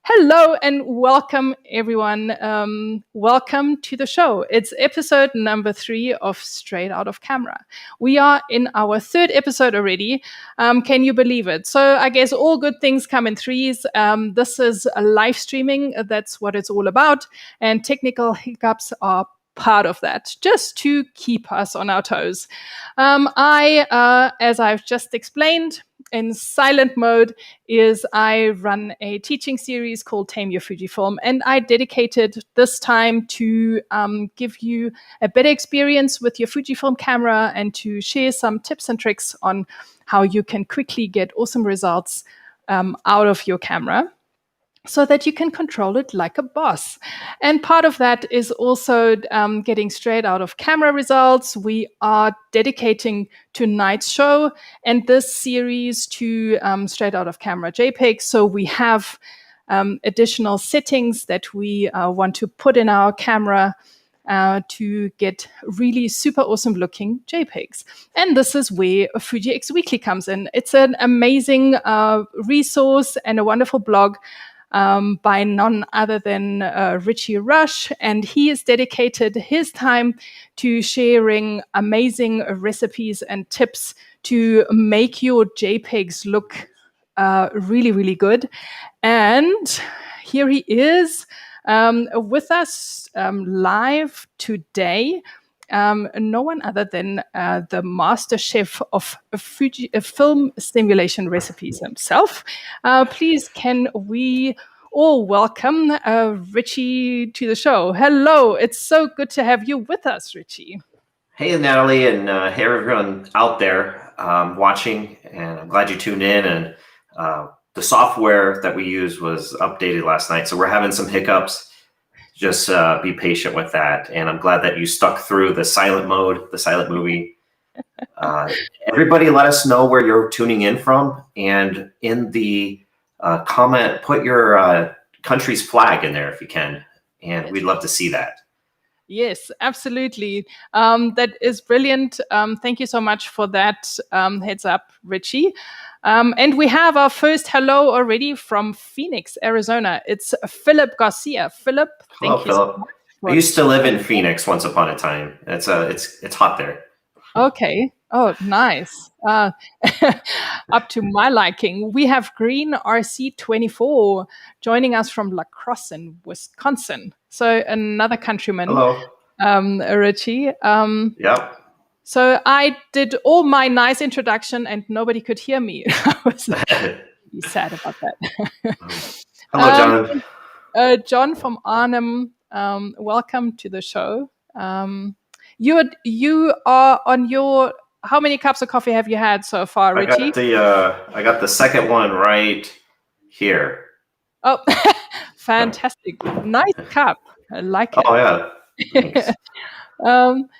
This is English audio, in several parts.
Hello and welcome, everyone. Welcome to the show. It's episode number 3 of Straight Out of Camera. We are in our 3rd episode already. Can you believe it? So I guess all good things come in threes. This is a live streaming. That's what it's all about. And technical hiccups are part of that, just to keep us on our toes. As I've just explained, in silent mode I run a teaching series called Tame Your Fujifilm, and I dedicated this time to give you a better experience with your Fujifilm camera and to share some tips and tricks on how you can quickly get awesome results out of your camera, so that you can control it like a boss. And part of that is also getting straight out of camera results. We are dedicating tonight's show and this series to straight out of camera JPEGs. So we have additional settings that we want to put in our camera to get really super awesome looking JPEGs. And this is where Fuji X Weekly comes in. It's an amazing resource and a wonderful blog by none other than Roesch, and he has dedicated his time to sharing amazing recipes and tips to make your JPEGs look really, really good. And here he is with us live today. No one other than the master chef of Fuji film stimulation recipes himself. Please, can we all welcome Ritchie to the show? Hello, it's so good to have you with us, Ritchie. Hey, Nathalie, and hey, everyone out there watching, and I'm glad you tuned in. And the software that we used was updated last night, so we're having some hiccups. Just be patient with that. And I'm glad that you stuck through the silent mode, the silent movie. Everybody let us know where you're tuning in from. And in the comment, put your country's flag in there if you can. And we'd love to see that. Yes, absolutely. That is brilliant. Thank you so much for that heads up, Ritchie. And we have our first hello already from Phoenix, Arizona. It's Philip Garcia. Philip, thank you. Philip. I used to live in Phoenix once upon a time. It's hot there. Okay. Oh, nice. Up to my liking. We have Green RC24 joining us from La Crosse in Wisconsin. So another countryman. Hello. Ritchie. Yep. So I did all my nice introduction and nobody could hear me. I was really sad about that. Hello, John. John from Arnhem, welcome to the show. You are on your. How many cups of coffee have you had so far, Ritchie? I got the second one right here. Oh, fantastic! Nice cup. I like it. Oh yeah.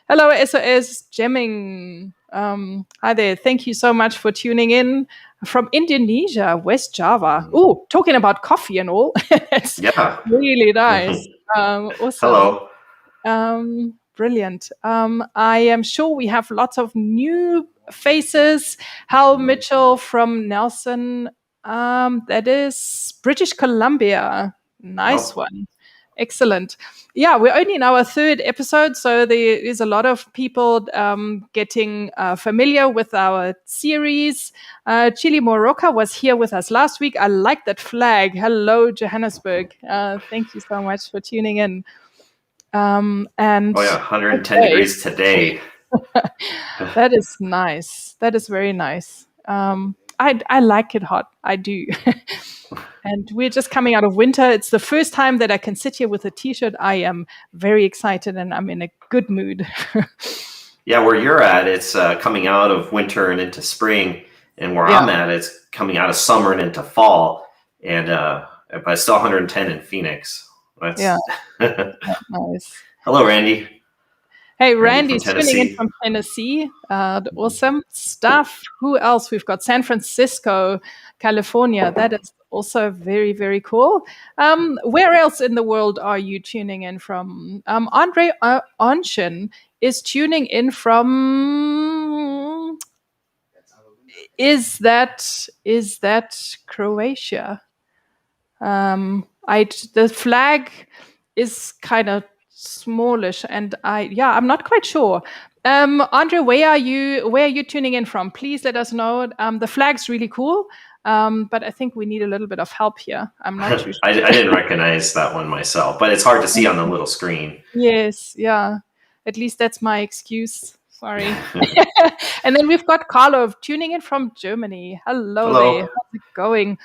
Hello, SOS Gemming. Hi there. Thank you so much for tuning in from Indonesia, West Java. Oh, talking about coffee and all. It's really nice. Awesome. Hello. Brilliant. I am sure we have lots of new faces. Hal Mitchell from Nelson. That is British Columbia. Nice one. Excellent. Yeah, we're only in our 3rd episode, so there is a lot of people getting familiar with our series. Chile Moroca was here with us last week. I like that flag. Hello, Johannesburg. Thank you so much for tuning in. And 110 degrees today. That is nice. That is very nice. I like it hot. I do. And we're just coming out of winter. It's the first time that I can sit here with a t-shirt. I am very excited and I'm in a good mood. Yeah, where you're at, it's coming out of winter and into spring. And where I'm at, it's coming out of summer and into fall. And but it's still 110 in Phoenix. That's... Nice. Hello, Randy. Hey, Randy's tuning in from Tennessee. Awesome stuff. Who else? We've got San Francisco, California. That is also very, very cool. Where else in the world are you tuning in from? Andre Onshin is tuning in from... Is that Croatia? the flag is kind of smallish, and I'm not quite sure. Andre, where are you tuning in from? Please let us know. The flag's really cool, but I think we need a little bit of help here. I'm not too sure. I didn't recognize that one myself, but it's hard to see on the little screen. Yes, yeah. At least that's my excuse. Sorry. And then we've got Carlo tuning in from Germany. Hello. There. How's it going?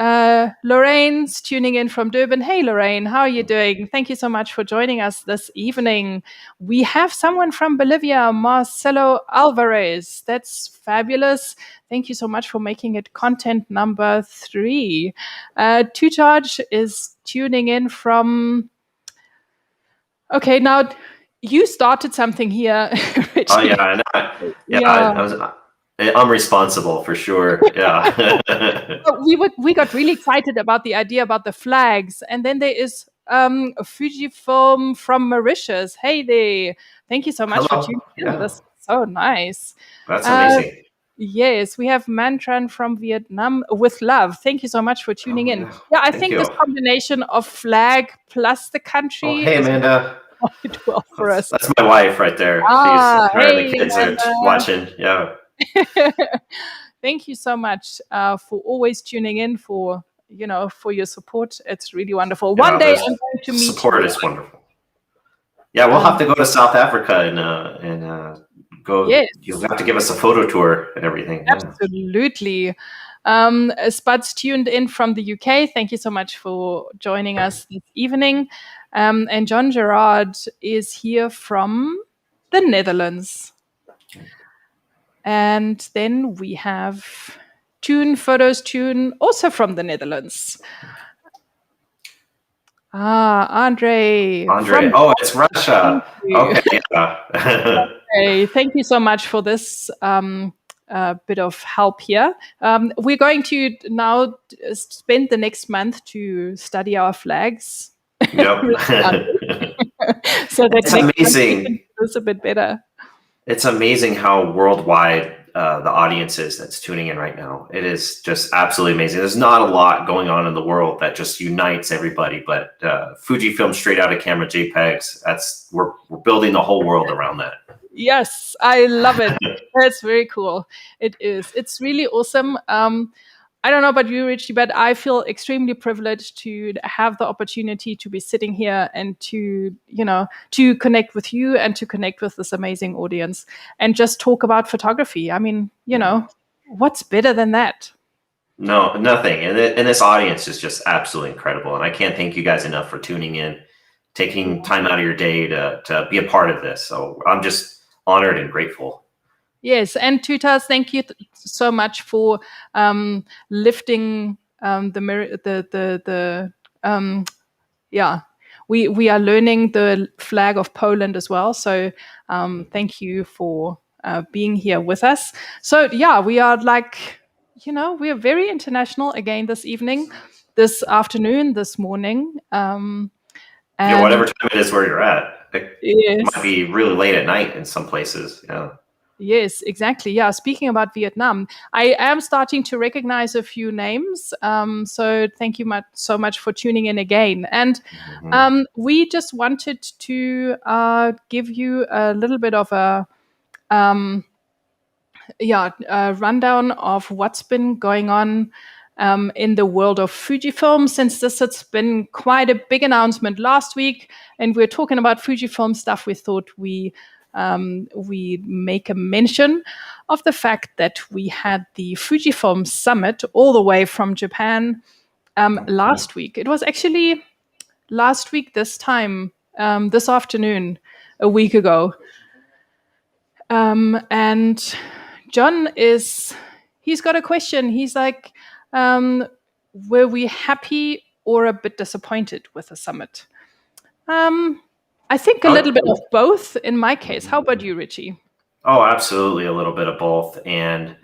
Lorraine's tuning in from Durban. Hey, Lorraine, how are you doing? Thank you so much for joining us this evening. We have someone from Bolivia, Marcelo Alvarez. That's fabulous. Thank you so much for making it content number 3. Two Charge is tuning in from... Okay, now you started something here, Ritchie. Oh, yeah. I'm responsible for sure. Yeah. We got really excited about the idea about the flags, and then there is Fujifilm from Mauritius. Hey there! Thank you so much for tuning in. Yeah. That's so nice. That's amazing. Yes, we have Mantran from Vietnam with love. Thank you so much for tuning in. Yeah, I think this combination of flag plus the country. Oh, hey, Amanda. Well for us. That's my wife right there. The kids are watching. Yeah. Thank you so much for always tuning in, for your support. It's really wonderful. One day I'm going to meet support is wonderful. Yeah, we'll have to go to South Africa and go. Yes. You'll have to give us a photo tour and everything. Absolutely. Spud's tuned in from the UK. Thank you so much for joining us this evening. And John Gerard is here from the Netherlands. And then we have Photos Tune, also from the Netherlands. Andre. Oh, it's Russia. Okay. Okay. Thank you so much for this bit of help here. We're going to now spend the next month to study our flags. Yep. So that it's amazing. It's a bit better. It's amazing how worldwide the audience is that's tuning in right now. It is just absolutely amazing. There's not a lot going on in the world that just unites everybody, but Fujifilm straight out of camera JPEGs. We're building the whole world around that. Yes, I love it. That's very cool. It is. It's really awesome. I don't know about you, Ritchie, but I feel extremely privileged to have the opportunity to be sitting here and to connect with you and to connect with this amazing audience and just talk about photography. I mean, what's better than that? No, nothing. And this audience is just absolutely incredible. And I can't thank you guys enough for tuning in, taking time out of your day to be a part of this. So I'm just honored and grateful. Yes, and Tutas, thank you so much for lifting we are learning the flag of Poland as well. So thank you for being here with us. So we are we are very international again this evening, this afternoon, this morning. Whatever time it is where you're at. It might be really late at night in some places. Yeah. Yes, exactly. Yeah. Speaking about Vietnam, I am starting to recognize a few names. So thank you so much for tuning in again. And we just wanted to give you a little bit of a rundown of what's been going on in the world of Fujifilm, since this has been quite a big announcement last week. And we're talking about Fujifilm stuff. We thought we make a mention of the fact that we had the Fujifilm Summit all the way from Japan last week. It was actually last week this time, this afternoon, a week ago. And John he's got a question. He's like, were we happy or a bit disappointed with the summit? I think a little bit of both in my case. How about you, Ritchie? Oh, absolutely. A little bit of both. And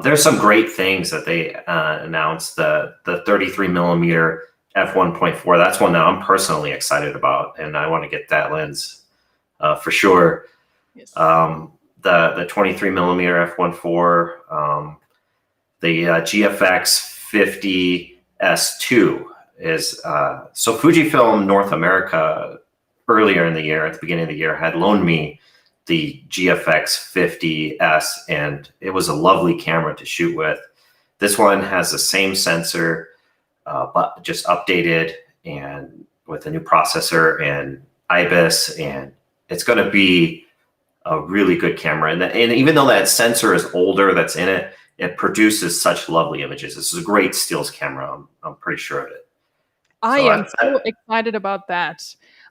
there's some great things that they announced. The 33 millimeter f1.4. That's one that I'm personally excited about. And I want to get that lens for sure. Yes. The 23 millimeter f1.4, the GFX 50 S2 is, so Fujifilm North America earlier in the year, at the beginning of the year, had loaned me the GFX 50S, and it was a lovely camera to shoot with. This one has the same sensor, but just updated and with a new processor and IBIS, and it's going to be a really good camera. And even though that sensor is older that's in it, it produces such lovely images. This is a great stills camera. I'm pretty sure of it. I am so excited about that.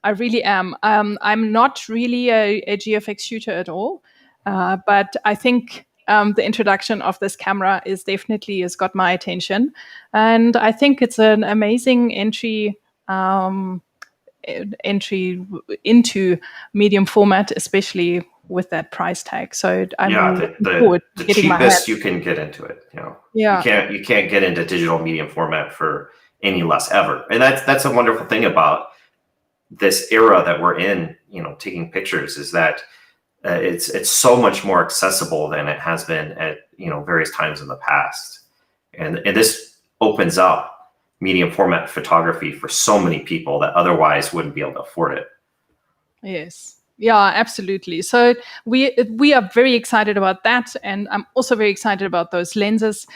I really am. I'm not really a GFX shooter at all, but I think the introduction of this camera has got my attention, and I think it's an amazing entry into medium format, especially with that price tag. So I'm the cheapest you can get into it. You can't get into digital medium format for any less ever, and that's a wonderful thing about this era that we're in. Taking pictures is that it's so much more accessible than it has been at various times in the past, and this opens up medium format photography for so many people that otherwise wouldn't be able to afford it. Yes. Yeah, absolutely. So we are very excited about that, and I'm also very excited about those lenses.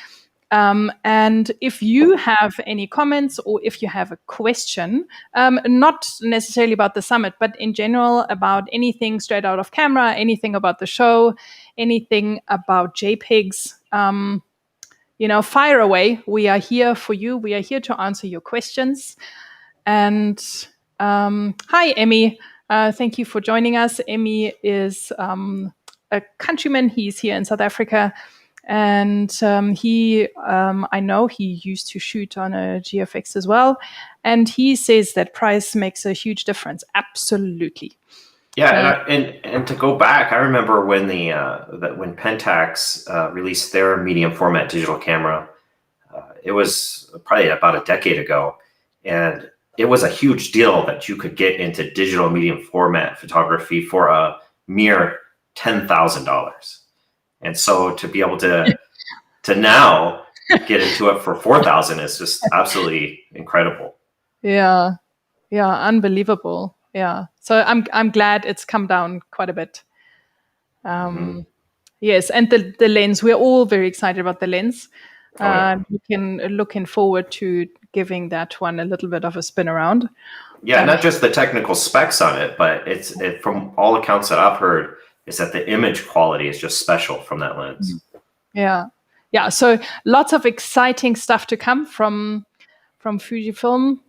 And if you have any comments, or if you have a question, not necessarily about the summit, but in general about anything straight out of camera, anything about the show, anything about JPEGs, fire away. We are here for you. We are here to answer your questions. And hi, Emmy. Thank you for joining us. Emmy is a countryman. He's here in South Africa. And I know he used to shoot on a GFX as well. And he says that price makes a huge difference. Absolutely. Yeah, and to go back, I remember when when Pentax released their medium format digital camera. It was probably about a decade ago, and it was a huge deal that you could get into digital medium format photography for a mere $10,000. And so to be able to now get into it for $4,000 is just absolutely incredible. Yeah, unbelievable. Yeah, so I'm glad it's come down quite a bit. Yes, and the lens, we're all very excited about the lens. Looking forward to giving that one a little bit of a spin around. Yeah, not just the technical specs on it, but from all accounts that I've heard, is that the image quality is just special from that lens. Yeah. So lots of exciting stuff to come from Fujifilm.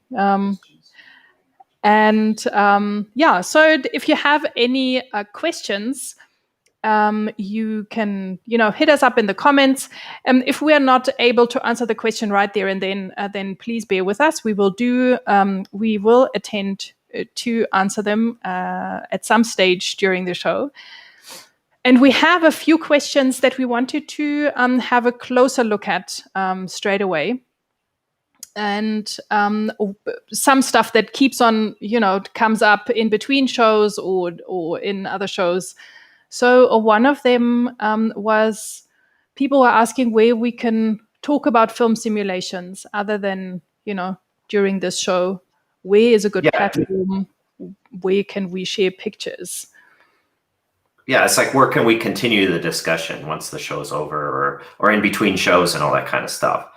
So if you have any questions, you can hit us up in the comments. If we are not able to answer the question right there and then please bear with us. We will attend to answer them at some stage during the show. And we have a few questions that we wanted to have a closer look at straight away. And some stuff that keeps on, comes up in between shows or in other shows. So one of them was people were asking where we can talk about film simulations other than, during this show. Where is a good platform? Where can we share pictures? Yeah, it's like, where can we continue the discussion once the show's over or in between shows and all that kind of stuff?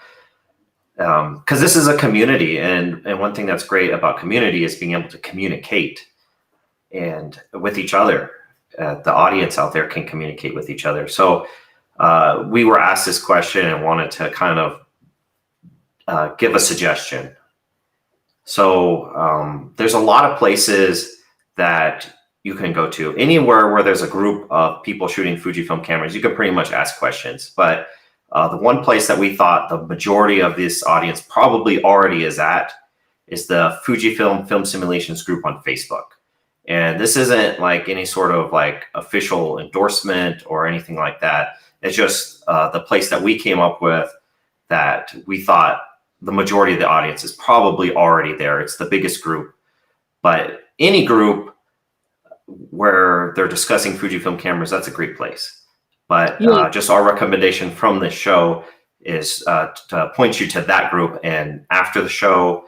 Because this is a community, and one thing that's great about community is being able to communicate and with each other. The audience out there can communicate with each other. So we were asked this question and wanted to kind of give a suggestion. So there's a lot of places that you can go to. Anywhere where there's a group of people shooting Fujifilm cameras, you can pretty much ask questions. But the one place that we thought the majority of this audience probably already is at is the Fujifilm Film Simulations group on Facebook. And this isn't like any sort of like official endorsement or anything like that. It's just the place that we came up with that we thought the majority of the audience is probably already there. It's the biggest group. But any group where they're discussing Fujifilm cameras, that's a great place. But just our recommendation from this show is to point you to that group. And after the show,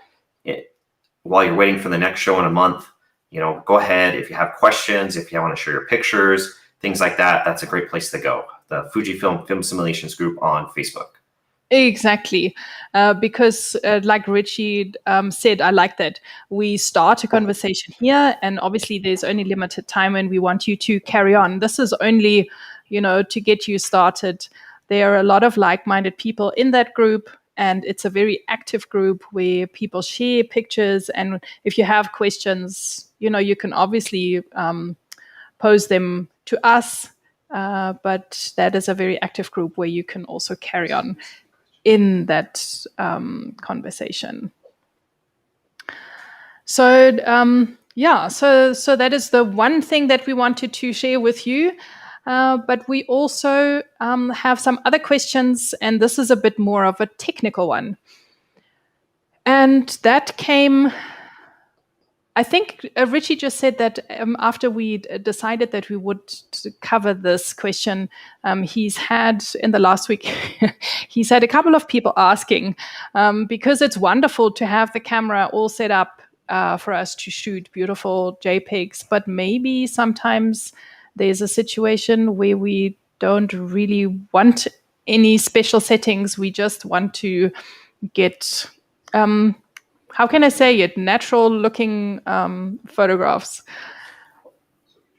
while you're waiting for the next show in a month, go ahead. If you have questions, if you want to share your pictures, things like that, that's a great place to go. The Fujifilm Film Simulations group on Facebook. Exactly. Because like Ritchie said, I like that. We start a conversation here, and obviously there's only limited time and we want you to carry on. This is only, to get you started. There are a lot of like-minded people in that group, and it's a very active group where people share pictures. And if you have questions, you can obviously pose them to us. But that is a very active group where you can also carry on in that conversation. So so that is the one thing that we wanted to share with you. But we also have some other questions, and this is a bit more of a technical one. And that came, I think Ritchie just said that after we decided that we would cover this question, he's had in the last week, he's had a couple of people asking, because it's wonderful to have the camera all set up for us to shoot beautiful JPEGs, but maybe sometimes there's a situation where we don't really want any special settings. We just want to get how can I say it? Natural looking photographs.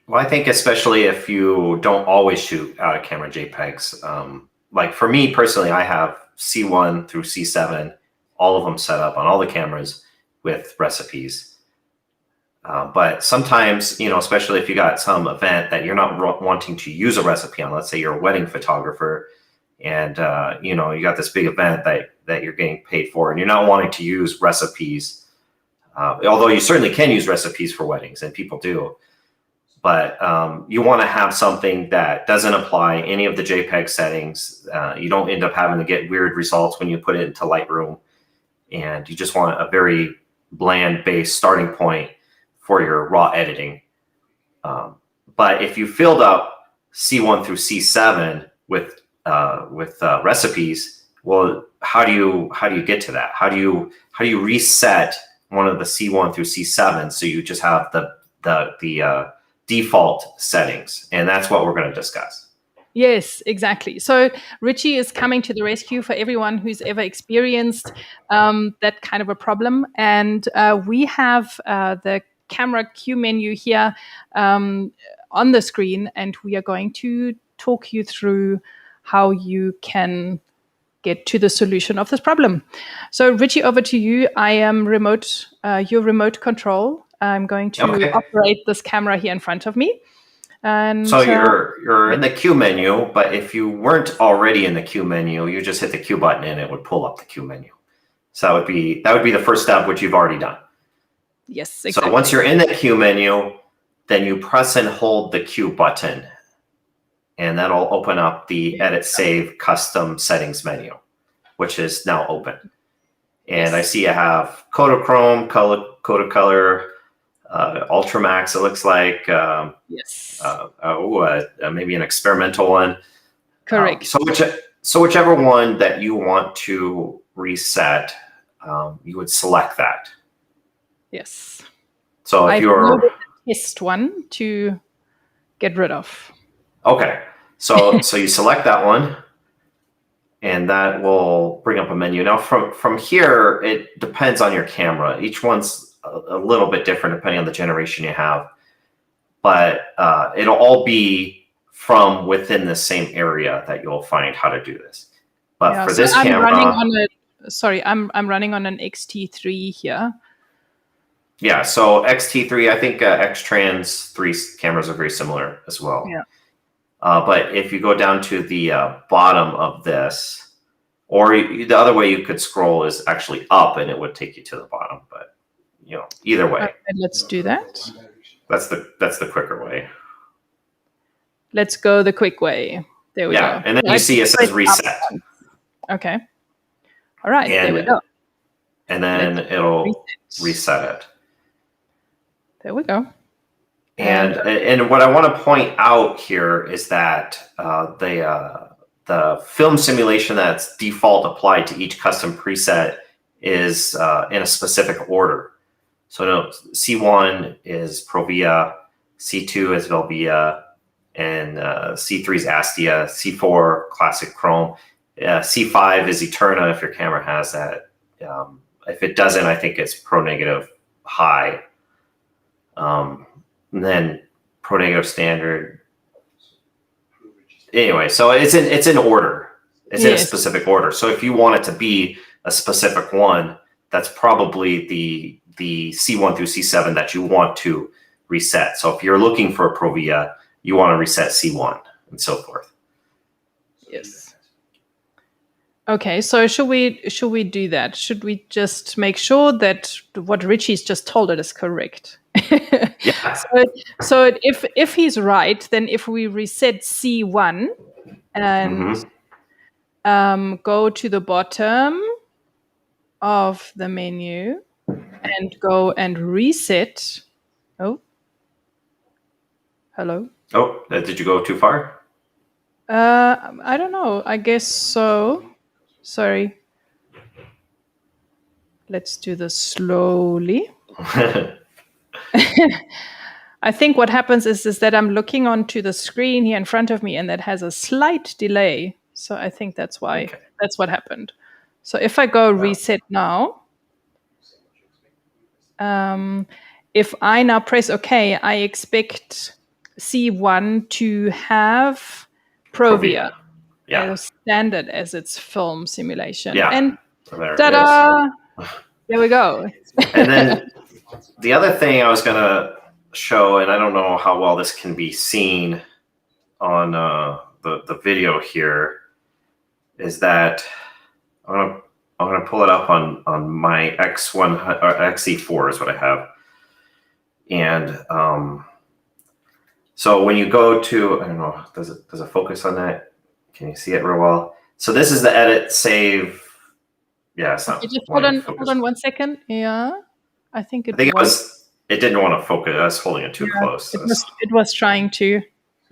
Well, I think especially if you don't always shoot out of camera JPEGs. Like for me personally, I have C1 through C7, all of them set up on all the cameras with recipes. But sometimes, especially if you got some event that you're not wanting to use a recipe on, let's say you're a wedding photographer and, you got this big event that you're getting paid for and you're not wanting to use recipes, although you certainly can use recipes for weddings and people do. But you want to have something that doesn't apply any of the JPEG settings. You don't end up having to get weird results when you put it into Lightroom. And you just want a very bland-based starting point for your raw editing. But if you filled up C1 through C7 with recipes, well, how do you get to that? How do you reset one of the C1 through C7 so you just have the default settings? And that's what we're going to discuss. Yes, exactly. So Ritchie is coming to the rescue for everyone who's ever experienced that kind of a problem. And we have the camera Q menu here on the screen, and we are going to talk you through how you can get to the solution of this problem. So Ritchie, over to you. I am your remote control. I'm going to operate this camera here in front of me. And so you're in the Q menu, but if you weren't already in the Q menu, you just hit the Q button and it would pull up the Q menu. So that would be the first step, which you've already done. Yes, exactly. So once you're in the Q menu, then you press and hold the Q button, and that'll open up the Edit Save Custom Settings menu, which is now open. And I see I have Kodachrome, Kodacolor, Ultramax, it looks like. Yes. Maybe an experimental one. Correct. So whichever one that you want to reset, you would select that. Yes. So if you're the test one to get rid of. Okay. So you select that one, and that will bring up a menu. Now from here, it depends on your camera. Each one's a little bit different depending on the generation you have, but it'll all be from within the same area that you'll find how to do this. But for this camera, I'm running on an XT3 here. Yeah, so XT3, I think X-Trans 3 cameras are very similar as well. Yeah. But if you go down to the bottom of this, or the other way you could scroll is actually up, and it would take you to the bottom. But either way. Okay, let's do that. That's the quicker way. Let's go the quick way. There we go. Yeah, and then you see it says reset. Okay. All right, there we go. And then it'll reset it. There we go. And what I want to point out here is that the film simulation that's default applied to each custom preset is in a specific order. So no, C1 is Provia, C2 is Velvia, and C3 is Astia, C4 Classic Chrome, C5 is Eterna if your camera has that. If it doesn't, I think it's Pro Negative High. And then Pro Negative Standard. Anyway, so it's in order. It's in a specific order. So if you want it to be a specific one, that's probably the C1 through C7 that you want to reset. So if you're looking for a Provia, you want to reset C1 and so forth. Yes. Okay, so should we do that? Should we just make sure that what Ritchie's just told us is correct? Yeah. So if he's right, then if we reset C1 and go to the bottom of the menu and go and reset. Oh, hello. Oh, did you go too far? I don't know. I guess so. Sorry. Let's do this slowly. I think what happens is that I'm looking onto the screen here in front of me, and that has a slight delay. So I think that's why. Okay. That's what happened. So if I go reset now, if I now press OK, I expect C1 to have Provia. As standard as its film simulation. Yeah. And ta-da! There we go. And then the other thing I was going to show, and I don't know how well this can be seen on the video here, is that I'm gonna pull it up on my X1 or XE4 is what I have, and so when you go to, I don't know, does it focus on that? Can you see it real well? So this is the edit save. Yeah, it's not. Just hold on 1 second. Yeah, I think it was. It didn't want to focus. I was holding it too close. It was trying to.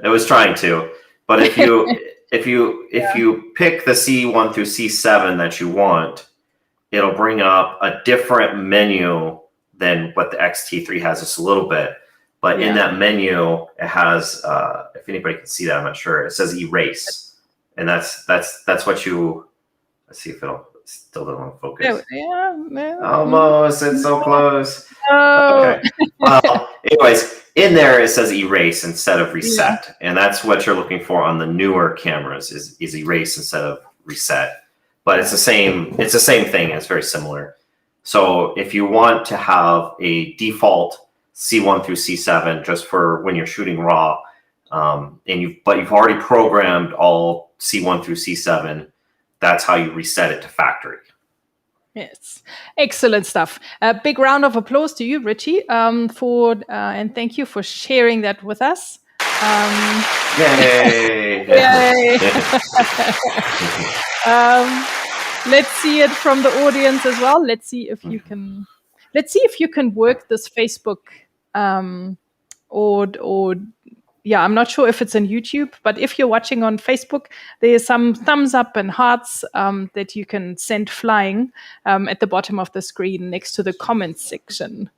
It was trying to, but if you if you pick the C1 through C7 that you want, it'll bring up a different menu than what the XT3 has, just a little bit. But in that menu, it has, if anybody can see that, I'm not sure. It says erase, and that's what you. Let's see if it'll still doesn't focus. Almost, it's so close. Okay. Well, anyways, in there it says erase instead of reset, and that's what you're looking for on the newer cameras is erase instead of reset. But it's the same. It's the same thing. It's very similar. So if you want to have a default C1 through C7 just for when you're shooting raw, but you've already programmed all C1 through C7, that's how you reset it to factory. Yes, excellent stuff. A big round of applause to you, Ritchie, and thank you for sharing that with us. Yay! Yay! Let's see it from the audience as well. Let's see if you can work this Facebook I'm not sure if it's on YouTube, but if you're watching on Facebook, there's some thumbs up and hearts that you can send flying at the bottom of the screen next to the comments section.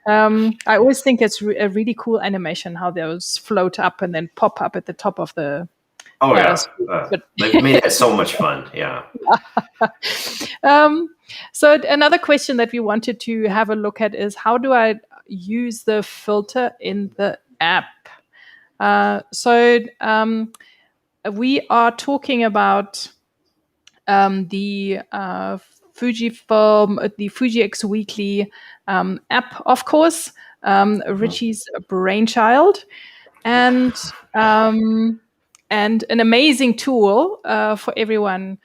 I always think it's a really cool animation how those float up and then pop up at the top of the. Oh yeah, they've made it so much fun. Yeah. So another question that we wanted to have a look at is how do I use the filter in the app? We are talking about the Fujifilm, the Fuji X Weekly app, of course, Ritchie's brainchild, and an amazing tool for everyone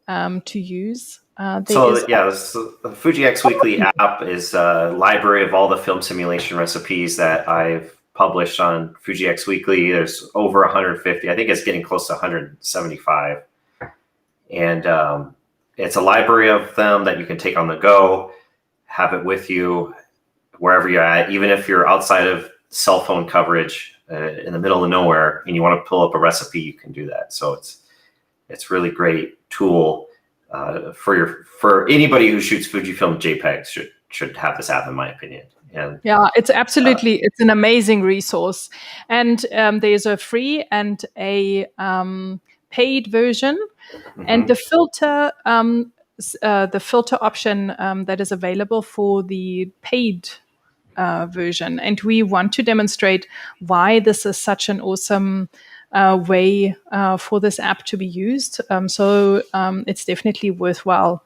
to use. The Fuji X Weekly app is a library of all the film simulation recipes that I've published on Fuji X Weekly. There's over 150. I think it's getting close to 175. And it's a library of them that you can take on the go, have it with you wherever you're at, even if you're outside of cell phone coverage. in the middle of nowhere and you want to pull up a recipe, you can do that. So it's really great tool for anybody who shoots Fujifilm JPEGs should have this app, in my opinion. And yeah, it's absolutely it's an amazing resource, and there's a free and a paid version, and the filter option that is available for the paid version. And we want to demonstrate why this is such an awesome way for this app to be used. So it's definitely worthwhile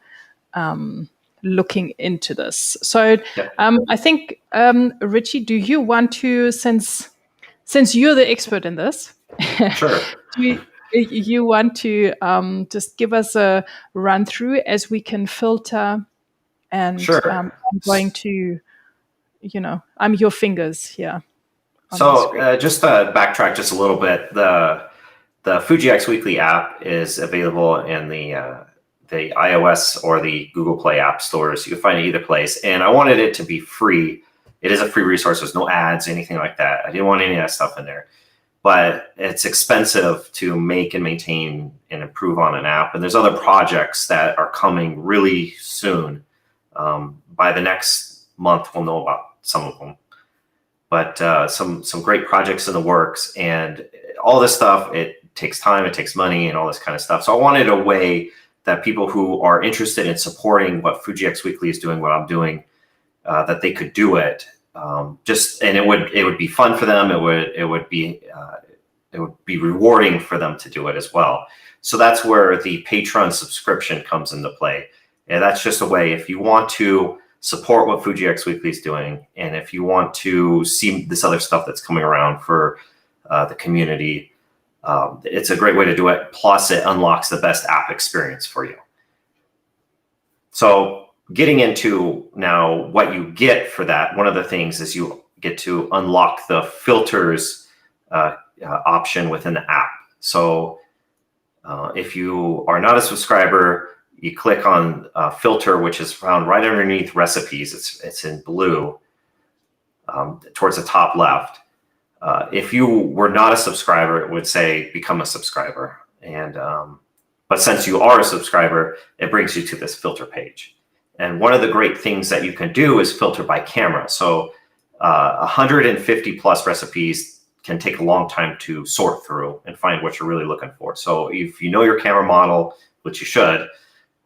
looking into this. So I think, Ritchie, do you want to, since you're the expert in this, sure. do you want to just give us a run through as we can filter? And sure. I'm going to, I'm your fingers here. So just to backtrack just a little bit, the Fuji X Weekly app is available in the iOS or the Google Play app stores. You can find it either place. And I wanted it to be free. It is a free resource. There's no ads, anything like that. I didn't want any of that stuff in there. But it's expensive to make and maintain and improve on an app. And there's other projects that are coming really soon. By the next month, we'll know about some of them. But some great projects in the works. And all this stuff, it takes time, it takes money, and all this kind of stuff. So I wanted a way that people who are interested in supporting what Fuji X Weekly is doing, what I'm doing, that they could do it. And it would be fun for them. It would be rewarding for them to do it as well. So that's where the Patreon subscription comes into play. And that's just a way, if you want to support what Fuji X Weekly is doing, and if you want to see this other stuff that's coming around for the community, it's a great way to do it. Plus, it unlocks the best app experience for you. So getting into now what you get for that, one of the things is you get to unlock the filters option within the app. So if you are not a subscriber, you click on filter, which is found right underneath recipes. It's in blue towards the top left. If you were not a subscriber, it would say become a subscriber. And but since you are a subscriber, it brings you to this filter page. And one of the great things that you can do is filter by camera. So 150 plus recipes can take a long time to sort through and find what you're really looking for. So if you know your camera model, which you should,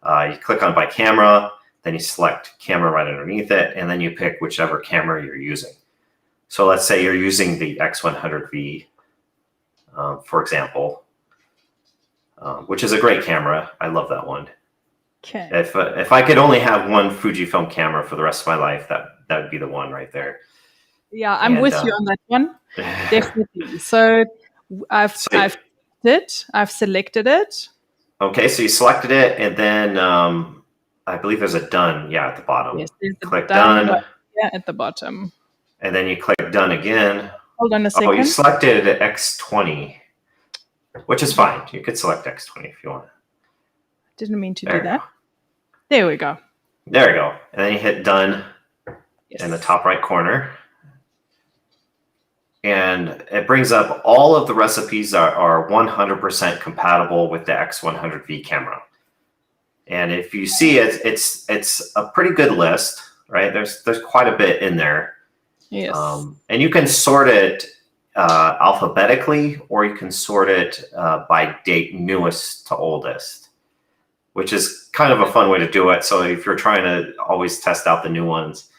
you click on by camera, then you select camera right underneath it, and then you pick whichever camera you're using. So let's say you're using the X100V, for example, which is a great camera. I love that one. Okay. If I could only have one Fujifilm camera for the rest of my life, that would be the one right there. Yeah, I'm with you on that one. Definitely. So I've selected it. Okay, so you selected it, and then I believe there's a done, at the bottom. Yes, there's click done. At the bottom. And then you click done again. Hold on a second. Oh, you selected X20, which is fine. You could select X20 if you want. Didn't mean to do that. There we go. There we go. And then you hit done in the top right corner. And it brings up all of the recipes are 100% compatible with the X100V camera. And if you see it, it's a pretty good list, right? There's quite a bit in there. Yes. And you can sort it alphabetically, or you can sort it by date, newest to oldest, which is kind of a fun way to do it. So if you're trying to always test out the new ones.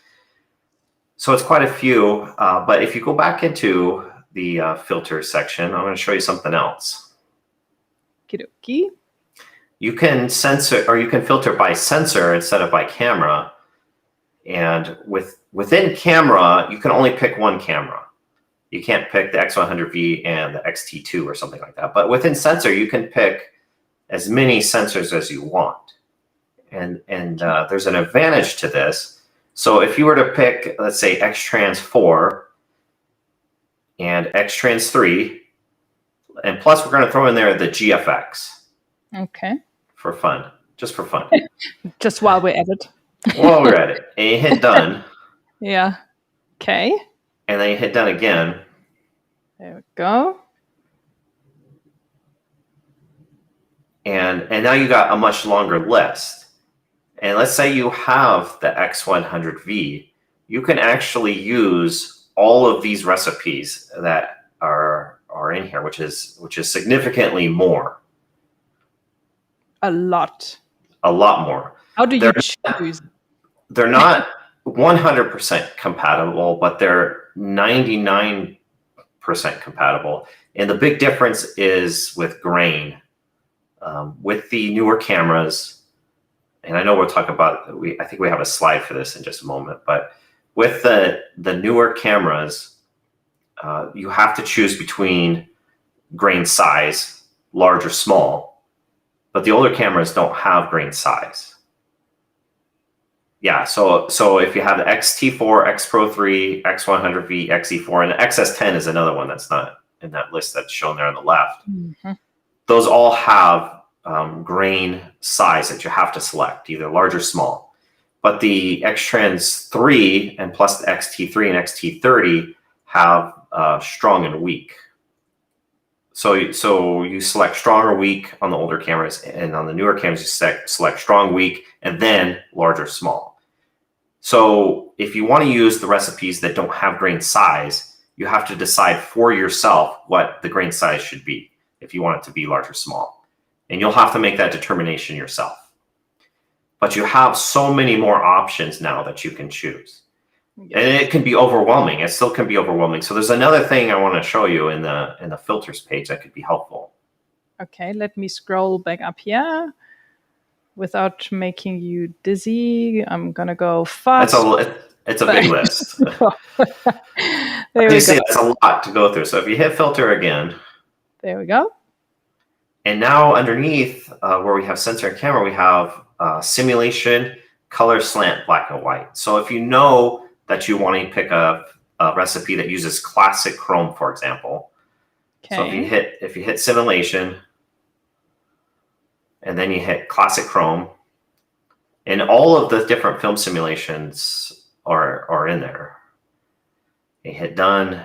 So it's quite a few, but if you go back into the filter section, I'm going to show you something else. Okie. You can censor, or you can filter by sensor instead of by camera. And within camera, you can only pick one camera. You can't pick the X100V and the X-T2 or something like that. But within sensor, you can pick as many sensors as you want. And there's an advantage to this. So if you were to pick, let's say, X-Trans 4 and X-Trans 3, and plus we're going to throw in there the GFX. Okay. For fun. Just for fun. Just while we're at it. While we're at it. And you hit done. Yeah. Okay. And then you hit done again. There we go. And now you got a much longer list. And let's say you have the X100V, you can actually use all of these recipes that are in here, which is significantly more. A lot. A lot more. How do you choose? They're not 100% compatible, but they're 99% compatible. And the big difference is with grain. With the newer cameras, and I know we'll talk about, I think we have a slide for this in just a moment, but with the newer cameras, you have to choose between grain size, large or small, but the older cameras don't have grain size. Yeah, so if you have the XT4, X Pro 3, X100V, XE4, and the XS10 is another one that's not in that list that's shown there on the left. Mm-hmm. Those all have grain size that you have to select, either large or small. But the X-Trans 3 and plus the XT3 and XT30 have strong and weak. So you select strong or weak on the older cameras, and on the newer cameras you select strong, weak, and then large or small. So if you want to use the recipes that don't have grain size, you have to decide for yourself what the grain size should be if you want it to be large or small. And you'll have to make that determination yourself. But you have so many more options now that you can choose. And it can be overwhelming. It still can be overwhelming. So there's another thing I want to show you in the filters page that could be helpful. Okay, let me scroll back up here. Without making you dizzy, I'm gonna go fast. It's a big list. There we go. It's a lot to go through. So if you hit filter again. There we go. And now underneath where we have sensor and camera, we have simulation, color, slant, black and white. So if you know that you want to pick a recipe that uses classic chrome, for example. Okay. So if you hit simulation, and then you hit classic chrome, and all of the different film simulations are in there. You hit done,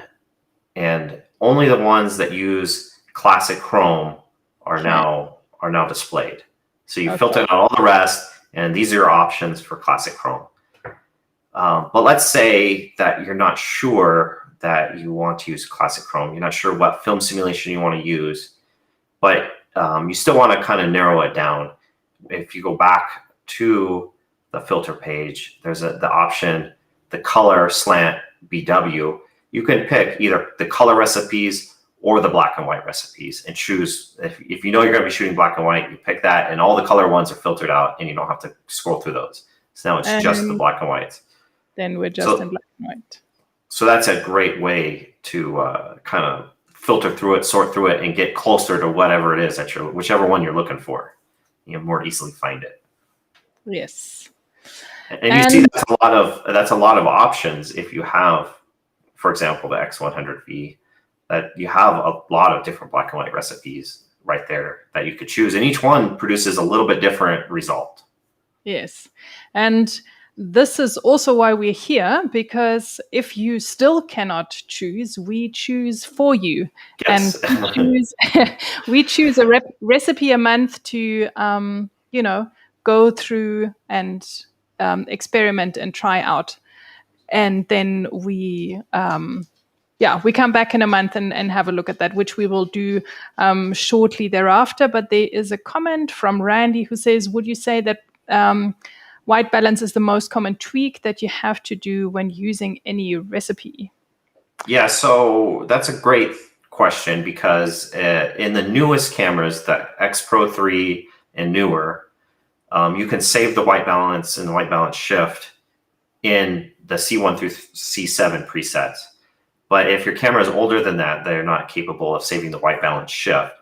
and only the ones that use classic chrome are now displayed. So you filtered out all the rest, and these are your options for classic chrome. But let's say that you're not sure that you want to use classic chrome. You're not sure what film simulation you want to use, but you still want to kind of narrow it down. If you go back to the filter page, there's the option, the color slant BW. You can pick either the color recipes or the black and white recipes and choose. If you know you're going to be shooting black and white, you pick that, and all the color ones are filtered out, and you don't have to scroll through those. So now it's just the black and whites. Then we're just in black and white. So that's a great way to kind of filter through it, sort through it, and get closer to whatever it is that whichever one you're looking for. You can more easily find it. Yes. And you see that's a lot of options if you have, for example, the X100V, that you have a lot of different black and white recipes right there that you could choose. And each one produces a little bit different result. Yes. And this is also why we're here, because if you still cannot choose, we choose for you. Yes. And we choose a recipe a month to, go through and experiment and try out. And then we come back in a month and have a look at that, which we will do shortly thereafter. But there is a comment from Randy who says, would you say that white balance is the most common tweak that you have to do when using any recipe? Yeah, so that's a great question, because in the newest cameras, the X Pro 3 and newer, you can save the white balance and the white balance shift in the C1 through C7 presets. But if your camera is older than that, they're not capable of saving the white balance shift.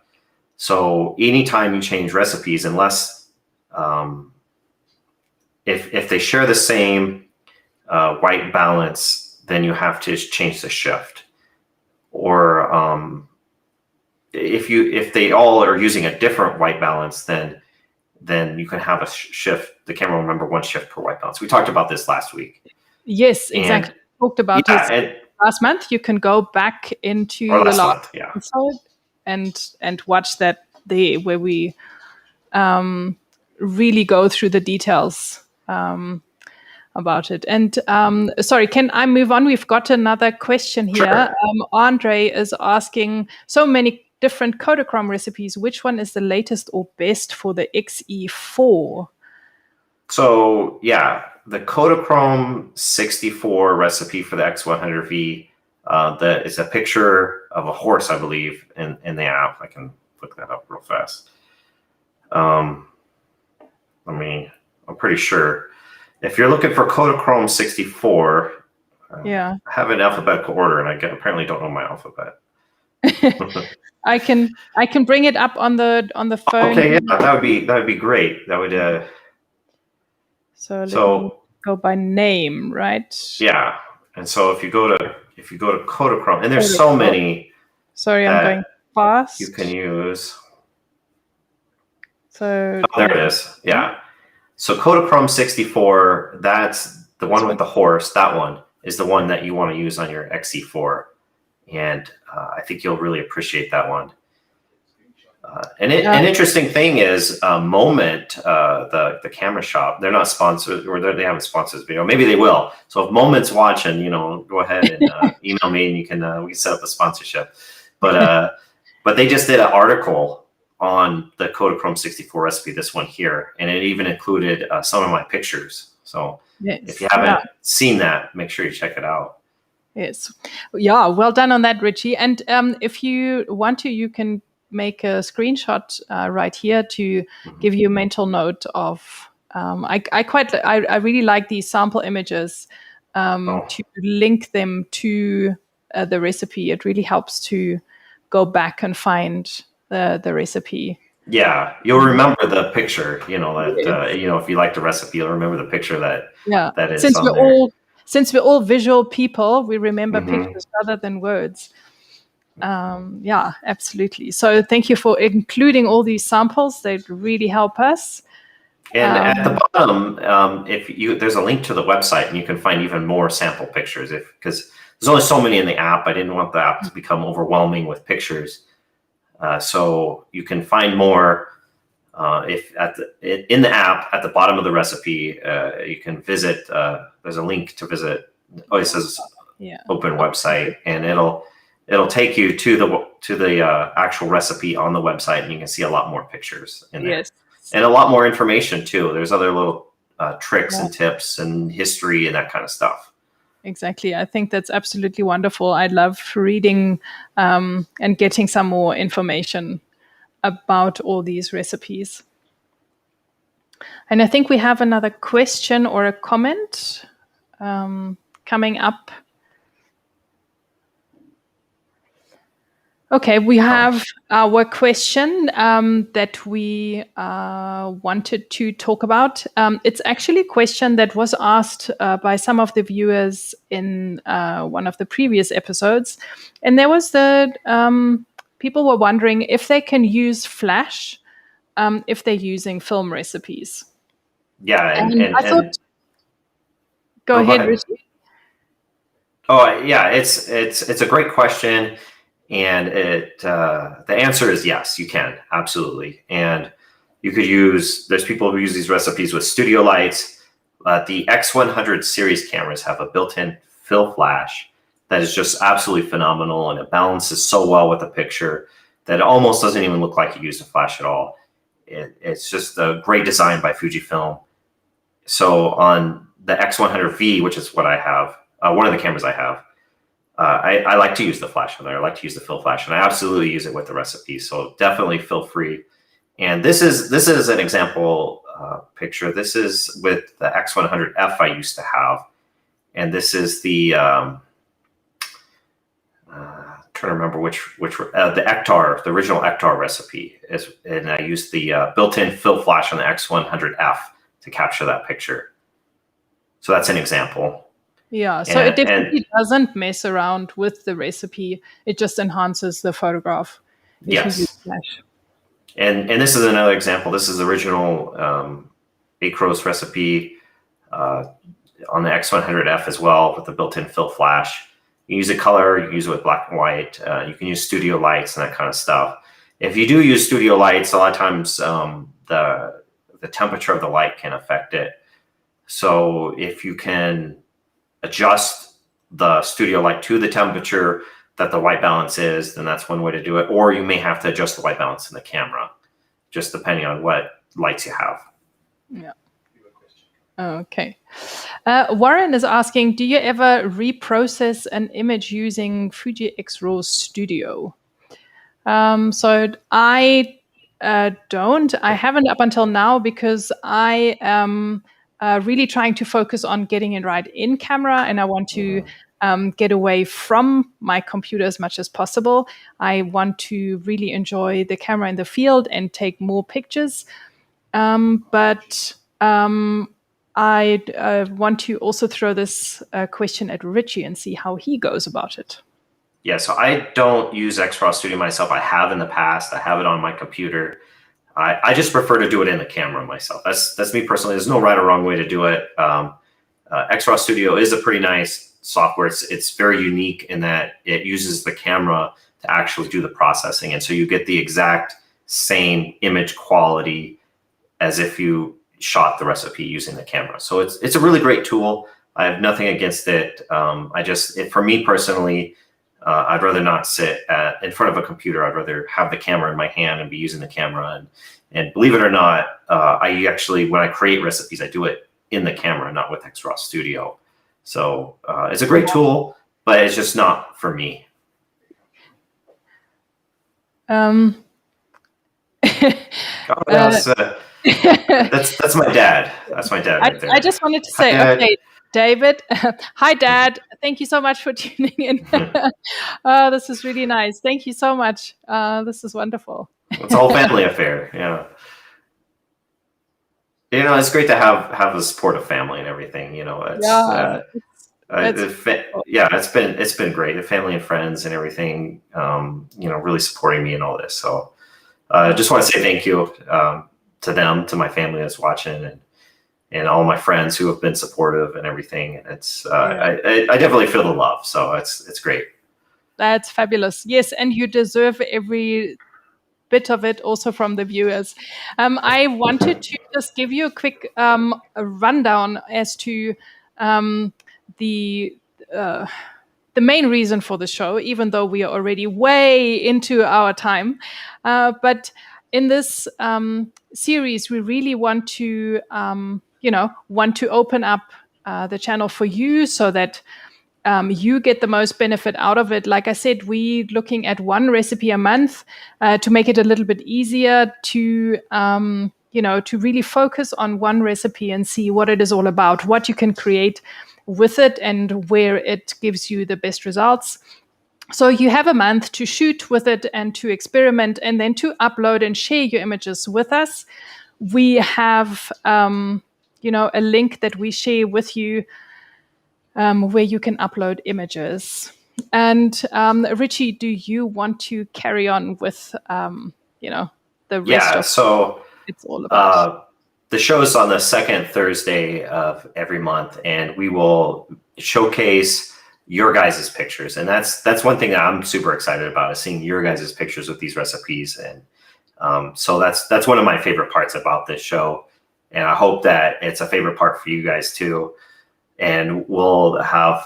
So anytime you change recipes, unless if they share the same white balance, then you have to change the shift. Or if they all are using a different white balance, then you can have a shift. The camera will remember one shift per white balance. We talked about this last week. Yes, exactly. Talked about it last month, you can go back into Or the last last month, yeah. episode and watch that there where we really go through the details about it. And sorry, can I move on? We've got another question here. Sure. Andre is asking, so many different Kodachrome recipes. Which one is the latest or best for the XE4? So yeah, the Kodachrome 64 recipe for the X100V, that is a picture of a horse, I believe, in the app. I can look that up real fast. I'm pretty sure. If you're looking for Kodachrome 64, Yeah, I have an alphabetical order, and I apparently don't know my alphabet. I can bring it up on the phone. Okay, yeah, that would be great. That would. So let me go by name, right? Yeah, and so if you go to Kodachrome, and there's so many. Sorry, I'm going fast. You can use. So there it is. Yeah. So Kodachrome 64, that's the one with the horse. That one is the one that you want to use on your XE4, and I think you'll really appreciate that one. An interesting thing is Moment, the camera shop. They're not sponsored, or they haven't sponsored this video. Maybe they will. So if Moment's watching, go ahead and email me, and we can set up a sponsorship. But they just did an article on the Kodachrome 64 recipe, this one here, and it even included some of my pictures. So if you haven't seen that, make sure you check it out. Yes. Yeah, well done on that, Ritchie. And if you want to, you can make a screenshot right here to give you a mental note of, I really like these sample images to link them to the recipe. It really helps to go back and find the recipe. Yeah, you'll remember the picture. If you like the recipe, you'll remember the picture that is. Since we're all visual people, we remember pictures rather than words. Yeah, absolutely. So thank you for including all these samples. They really help us. And at the bottom, there's a link to the website, and you can find even more sample pictures. Because there's only so many in the app, I didn't want the app to become overwhelming with pictures. So you can find more in the app at the bottom of the recipe. You can visit. There's a link to visit. Oh, it says open website, and it'll take you to the actual recipe on the website, and you can see a lot more pictures in there, and a lot more information too. There's other little tricks and tips and history and that kind of stuff. Exactly. I think that's absolutely wonderful. I love reading and getting some more information about all these recipes. And I think we have another question or a comment coming up. Okay, we have our question that we wanted to talk about. It's actually a question that was asked by some of the viewers in one of the previous episodes. And there was people were wondering if they can use Flash if they're using film recipes. Yeah, and I thought, go ahead, Ritchie. Oh, yeah, it's a great question. And the answer is yes, you can, absolutely. And you could there's people who use these recipes with studio lights. The X100 series cameras have a built-in fill flash that is just absolutely phenomenal, and it balances so well with the picture that it almost doesn't even look like you used a flash at all. It's just a great design by Fujifilm. So on the X100V, which is what I have, one of the cameras I have, I like to use the flash on there. I like to use the fill flash, and I absolutely use it with the recipe. So definitely feel free. And this is an example picture. This is with the X100F I used to have, and this is the trying to remember which the Ektar, the original Ektar recipe is, and I used the built-in fill flash on the X100F to capture that picture. So that's an example. Yeah, so it definitely doesn't mess around with the recipe. It just enhances the photograph. Yes. And this is another example. This is the original Acros recipe on the X100F as well with the built-in fill flash. You use a color, you use it with black and white. You can use studio lights and that kind of stuff. If you do use studio lights, a lot of times the temperature of the light can affect it. So if you can adjust the studio light to the temperature that the white balance is, then that's one way to do it. Or you may have to adjust the white balance in the camera, just depending on what lights you have. Yeah. Okay. Warren is asking, do you ever reprocess an image using Fuji X Studio? So I don't. I haven't up until now because I am really trying to focus on getting it right in camera, and I want to get away from my computer as much as possible. I want to really enjoy the camera in the field and take more pictures. But I want to also throw this question at Ritchie and see how he goes about it. Yeah, so I don't use XRAW Studio myself. I have in the past. I have it on my computer. I just prefer to do it in the camera myself. That's me personally. There's no right or wrong way to do it. XRAW Studio is a pretty nice software. It's very unique in that it uses the camera to actually do the processing, and so you get the exact same image quality as if you shot the recipe using the camera. So it's a really great tool. I have nothing against it. For me personally, I'd rather not sit in front of a computer. I'd rather have the camera in my hand and be using the camera. And believe it or not, I actually, when I create recipes, I do it in the camera, not with XRAW Studio. So it's a great tool, but it's just not for me. That's my dad. That's my dad right there. I just wanted to say, okay, David. Hi, Dad. Thank you so much for tuning in. This is really nice. Thank you so much. This is wonderful. It's a whole family affair. Yeah. You know, it's great to have the support of family and everything. You know, it's been great. The family and friends and everything. You know, really supporting me in all this. So, I just want to say thank you to them, to my family that's watching, and all my friends who have been supportive and everything. And it's I definitely feel the love. So it's great. That's fabulous. Yes, and you deserve every bit of it also from the viewers. I wanted to just give you a quick rundown as to the main reason for the show, even though we are already way into our time. But in this series, we really want to, open up the channel for you so that you get the most benefit out of it. Like I said, we're looking at one recipe a month to make it a little bit easier to, to really focus on one recipe and see what it is all about, what you can create with it, and where it gives you the best results. So you have a month to shoot with it and to experiment, and then to upload and share your images with us. We have, a link that we share with you where you can upload images. And Ritchie, do you want to carry on with, the rest of so it's all about? The show is on the second Thursday of every month, and we will showcase your guys' pictures. And that's one thing that I'm super excited about, is seeing your guys' pictures with these recipes. And so that's one of my favorite parts about this show. And I hope that it's a favorite part for you guys too. And we'll have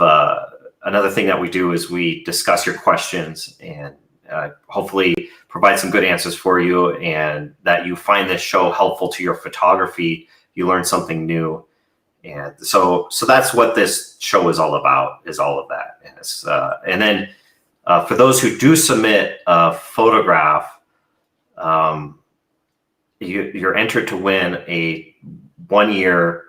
another thing that we do is we discuss your questions and hopefully provide some good answers for you, and that you find this show helpful to your photography. You learn something new. And so that's what this show is all about, is all of that. And and then for those who do submit a photograph, you're entered to win a 1-year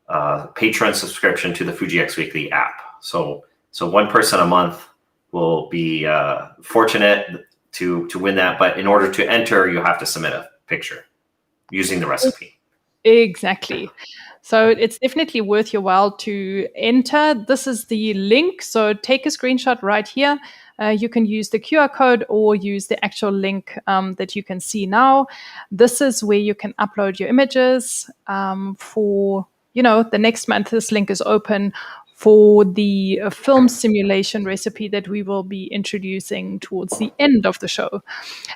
Patreon subscription to the Fuji X Weekly app. So one person a month will be fortunate to win that. But in order to enter, you have to submit a picture using the recipe. Exactly. So it's definitely worth your while to enter. This is the link. So take a screenshot right here. You can use the QR code or use the actual link that you can see now. This is where you can upload your images for, the next month. This link is open for the film simulation recipe that we will be introducing towards the end of the show.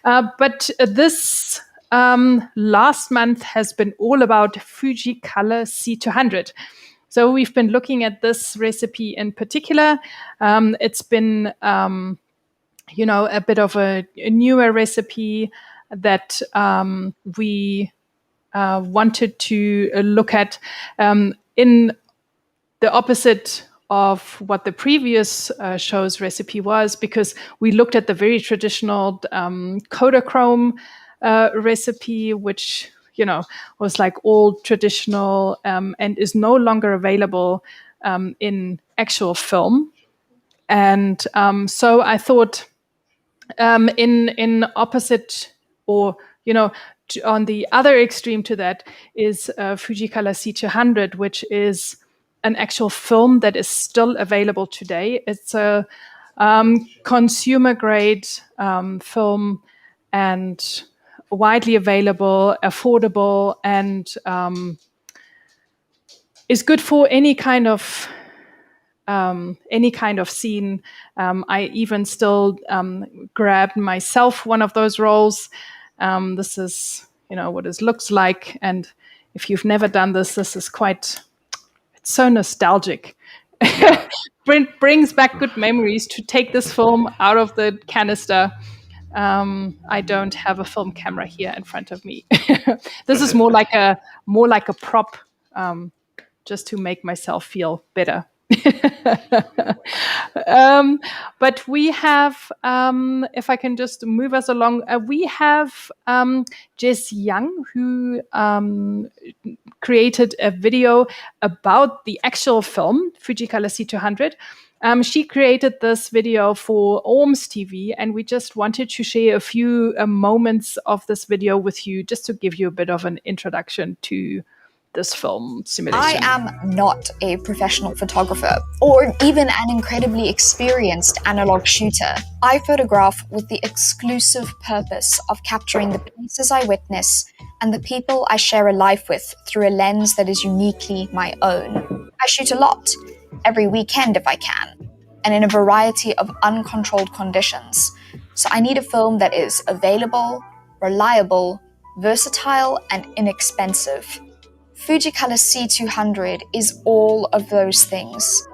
But this last month has been all about Fujicolor C200. So we've been looking at this recipe in particular. It's been, a bit of a newer recipe that we wanted to look at in the opposite of what the previous show's recipe was, because we looked at the very traditional Kodachrome recipe, which was like all traditional and is no longer available in actual film. And so I thought in opposite, or on the other extreme to that is Fujicolor C200, which is an actual film that is still available today. It's a consumer grade film and widely available, affordable, and is good for any kind of scene. I even still grabbed myself one of those rolls. This is what it looks like, and if you've never done this is quite. It's so nostalgic. Yeah. Brings back good memories to take this film out of the canister. I don't have a film camera here in front of me. This is more like a prop, just to make myself feel better. But we have, if I can just move us along, we have Jess Young, who created a video about the actual film, Fujicolor C200. She created this video for ORMS TV, and we just wanted to share a few moments of this video with you, just to give you a bit of an introduction to this film simulation. I am not a professional photographer or even an incredibly experienced analog shooter. I photograph with the exclusive purpose of capturing the places I witness and the people I share a life with through a lens that is uniquely my own. I shoot a lot, every weekend if I can, and in a variety of uncontrolled conditions. So I need a film that is available, reliable, versatile, and inexpensive. Fujicolor C200 is all of those things,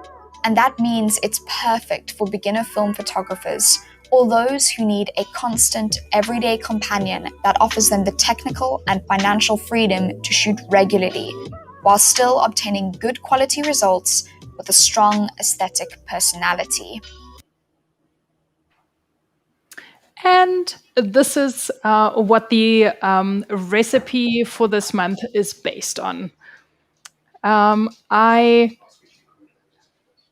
and that means it's perfect for beginner film photographers or those who need a constant, everyday companion that offers them the technical and financial freedom to shoot regularly, while still obtaining good quality results with a strong aesthetic personality. And this is what the recipe for this month is based on. I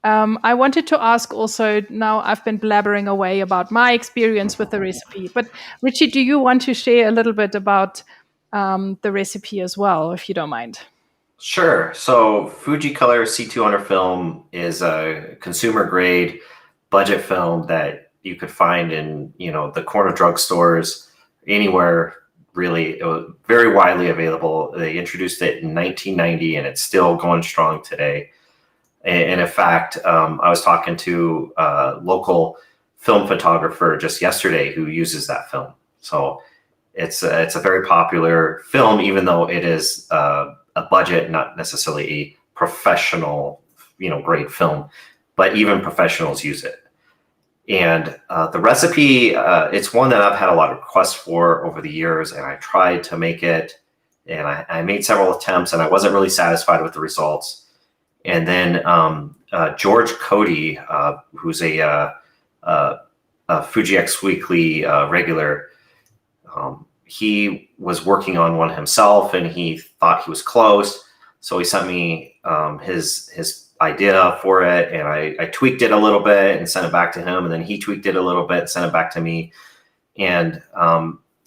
wanted to ask also, now I've been blabbering away about my experience with the recipe, but Ritchie, do you want to share a little bit about the recipe as well, if you don't mind? Sure. So Fujicolor C200 film is a consumer grade budget film that you could find in, the corner drugstores, anywhere really. It was very widely available. They introduced it in 1990 and it's still going strong today. And in fact, I was talking to a local film photographer just yesterday who uses that film. So it's a very popular film, even though it is a budget, not necessarily a professional, grade film, but even professionals use it. And the recipe, it's one that I've had a lot of requests for over the years, and I tried to make it, and I made several attempts, and I wasn't really satisfied with the results. And then George Cody, who's a Fuji X Weekly regular, he was working on one himself, and he thought he was close, so he sent me his idea for it, and I tweaked it a little bit and sent it back to him, and then he tweaked it a little bit and sent it back to me. And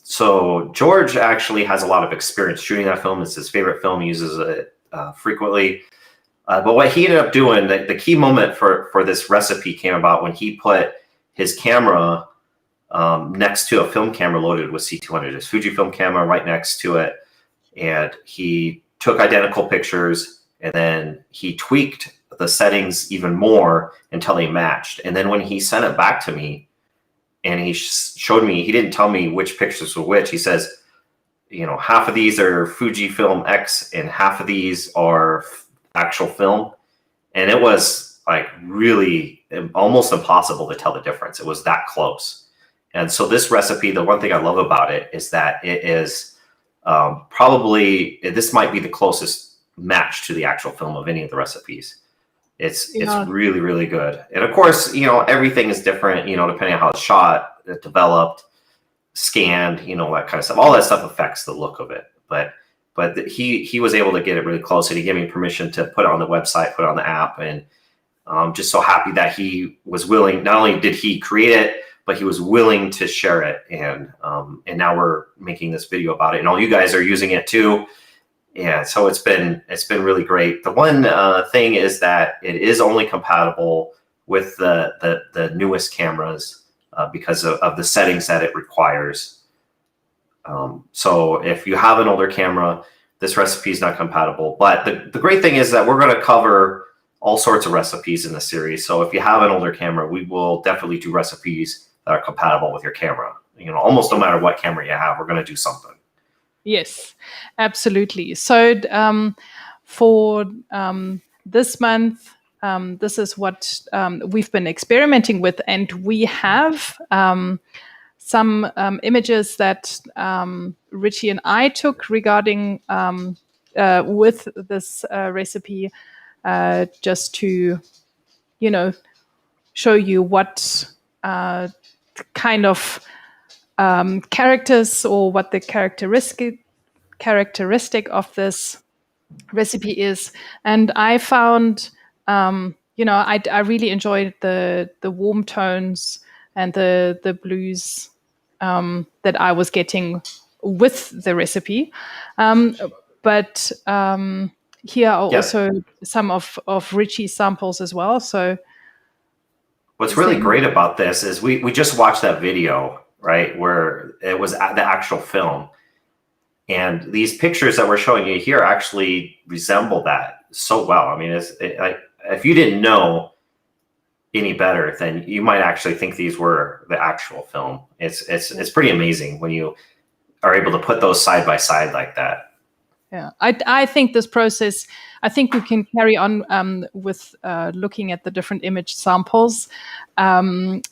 so George actually has a lot of experience shooting that film. It's his favorite film. He uses it frequently. But what he ended up doing, the key moment for this recipe came about when he put his camera next to a film camera loaded with C200, his Fujifilm camera right next to it. And he took identical pictures, and then he tweaked the settings even more until they matched. And then when he sent it back to me and he showed me, he didn't tell me which pictures were which. He says, you know, half of these are Fujifilm X and half of these are actual film. And it was like really almost impossible to tell the difference. It was that close. And so this recipe, the one thing I love about it is that it is probably, this might be the closest match to the actual film of any of the recipes. It's really, really good. And of course, you know, everything is different, you know, depending on how it's shot, developed, scanned, you know, that kind of stuff. All that stuff affects the look of it. But he was able to get it really close, and he gave me permission to put it on the website, put it on the app, and I'm just so happy that he was willing. Not only did he create it, but he was willing to share it. And now we're making this video about it, and all you guys are using it too. Yeah, so it's been really great. The one thing is that it is only compatible with the newest cameras because of the settings that it requires. So if you have an older camera, this recipe is not compatible. But the great thing is that we're going to cover all sorts of recipes in the series. So if you have an older camera, we will definitely do recipes that are compatible with your camera. You know, almost no matter what camera you have, we're going to do something. Yes, absolutely. So for this month, this is what we've been experimenting with, and we have some images that Ritchie and I took regarding with this recipe, just to, you know, show you what kind of characters or what the characteristic of this recipe is. And I found, you know, I really enjoyed the warm tones and the blues that I was getting with the recipe. But here are also some of Ritchie's samples as well. So what's really great about this is we just watched that video, right, where it was the actual film. And these pictures that we're showing you here actually resemble that so well. I mean, if you didn't know any better, then you might actually think these were the actual film. It's pretty amazing when you are able to put those side by side like that. Yeah, I think this process, I think we can carry on with looking at the different image samples. And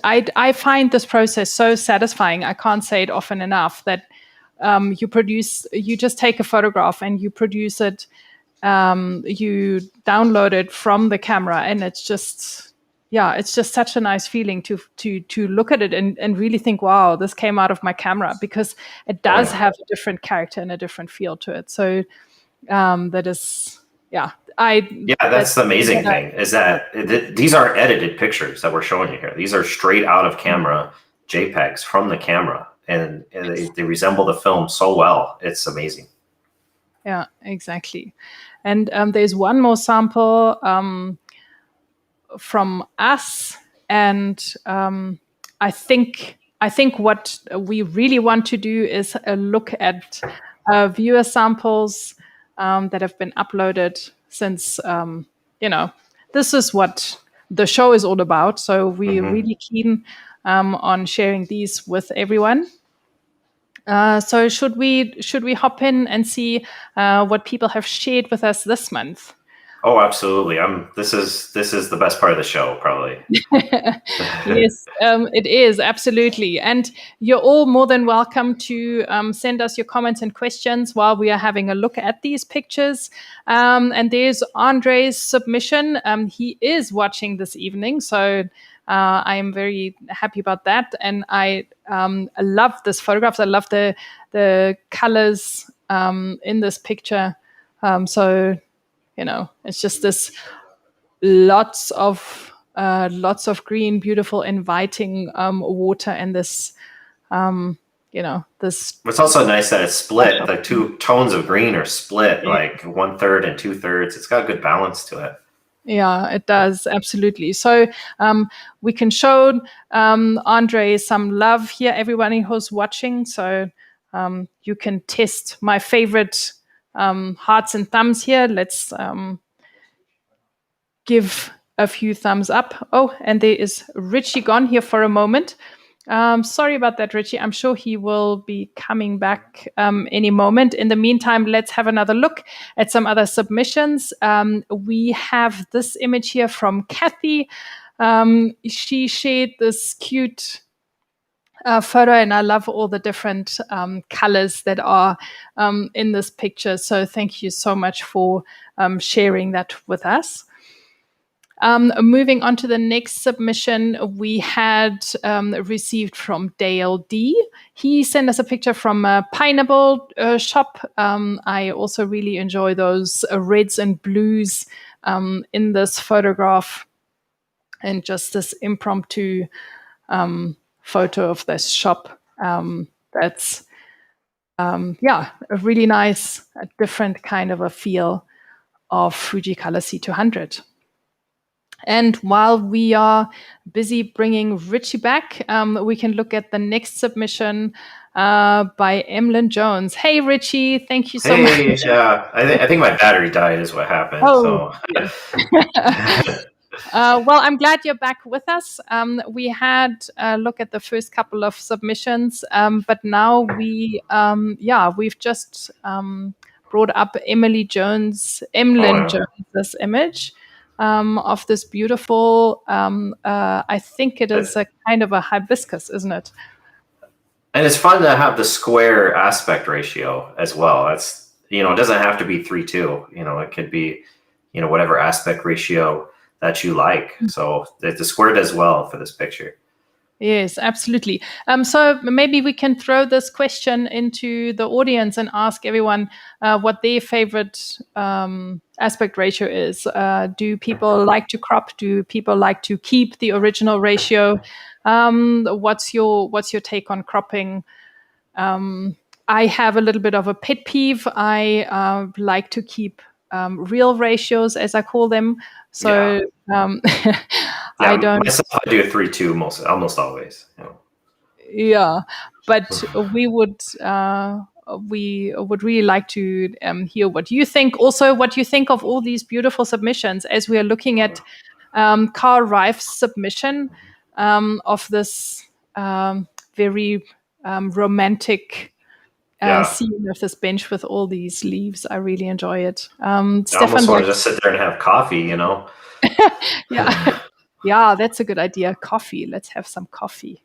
I find this process so satisfying. I can't say it often enough that you just take a photograph and you produce it, you download it from the camera, and it's just such a nice feeling to look at it and really think, wow, this came out of my camera, because it does have a different character and a different feel to it. So that is, that's the amazing thing is that these aren't edited pictures that we're showing you here. These are straight out of camera JPEGs from the camera, and they resemble the film so well. It's amazing. Yeah, exactly. And there's one more sample from us, and I think what we really want to do is look at viewer samples that have been uploaded since this is what the show is all about. So we're really keen on sharing these with everyone. So should we hop in and see what people have shared with us this month? Oh, absolutely. This is the best part of the show, probably. Yes, it is, absolutely. And you're all more than welcome to send us your comments and questions while we are having a look at these pictures. And there's Andre's submission. He is watching this evening, so I am very happy about that. And I love this photographs. I love the colors in this picture. So, you know, it's just this lots of green, beautiful, inviting water, and this, this. It's also nice that it's split. The two tones of green are split, like 1/3 and 2/3. It's got a good balance to it. Yeah, it does. Absolutely. So we can show Andre some love here, everybody who's watching. So you can test my favorite hearts and thumbs here. Let's give a few thumbs up. Oh, and there is Ritchie gone here for a moment. Sorry about that, Ritchie. I'm sure he will be coming back any moment. In the meantime, let's have another look at some other submissions. We have this image here from Kathy. She shared this cute photo, and I love all the different colors that are in this picture. So thank you so much for sharing that with us. Moving on to the next submission, we had received from Dale D. He sent us a picture from a pineapple shop. I also really enjoy those reds and blues in this photograph, and just this impromptu photo of this shop. That's a really nice, different kind of a feel of Fujicolor C200. And while we are busy bringing Ritchie back, we can look at the next submission by Emlyn Jones. Hey, Ritchie, thank you so much. Yeah, I think my battery died is what happened. Oh, so. Well, I'm glad you're back with us. We had a look at the first couple of submissions, but now we've just brought up Emlyn Jones' this image. Of this beautiful, I think it is a kind of a hibiscus, isn't it? And it's fun to have the square aspect ratio as well. That's, it doesn't have to be 3:2. It could be, whatever aspect ratio that you like. So the square does well for this picture. Yes, absolutely. So maybe we can throw this question into the audience and ask everyone what their favorite aspect ratio is. Do people like to crop? Do people like to keep the original ratio? What's your take on cropping? I have a little bit of a pet peeve. I like to keep real ratios, as I call them. So I don't. Myself, I do a 3:2 almost always. Yeah, but we would really like to hear what you think. Also, what you think of all these beautiful submissions, as we are looking at Carl Reif's submission of this very romantic scene of this bench with all these leaves. I really enjoy it. I almost want to just sit there and have coffee, Yeah. Yeah, that's a good idea. Coffee. Let's have some coffee.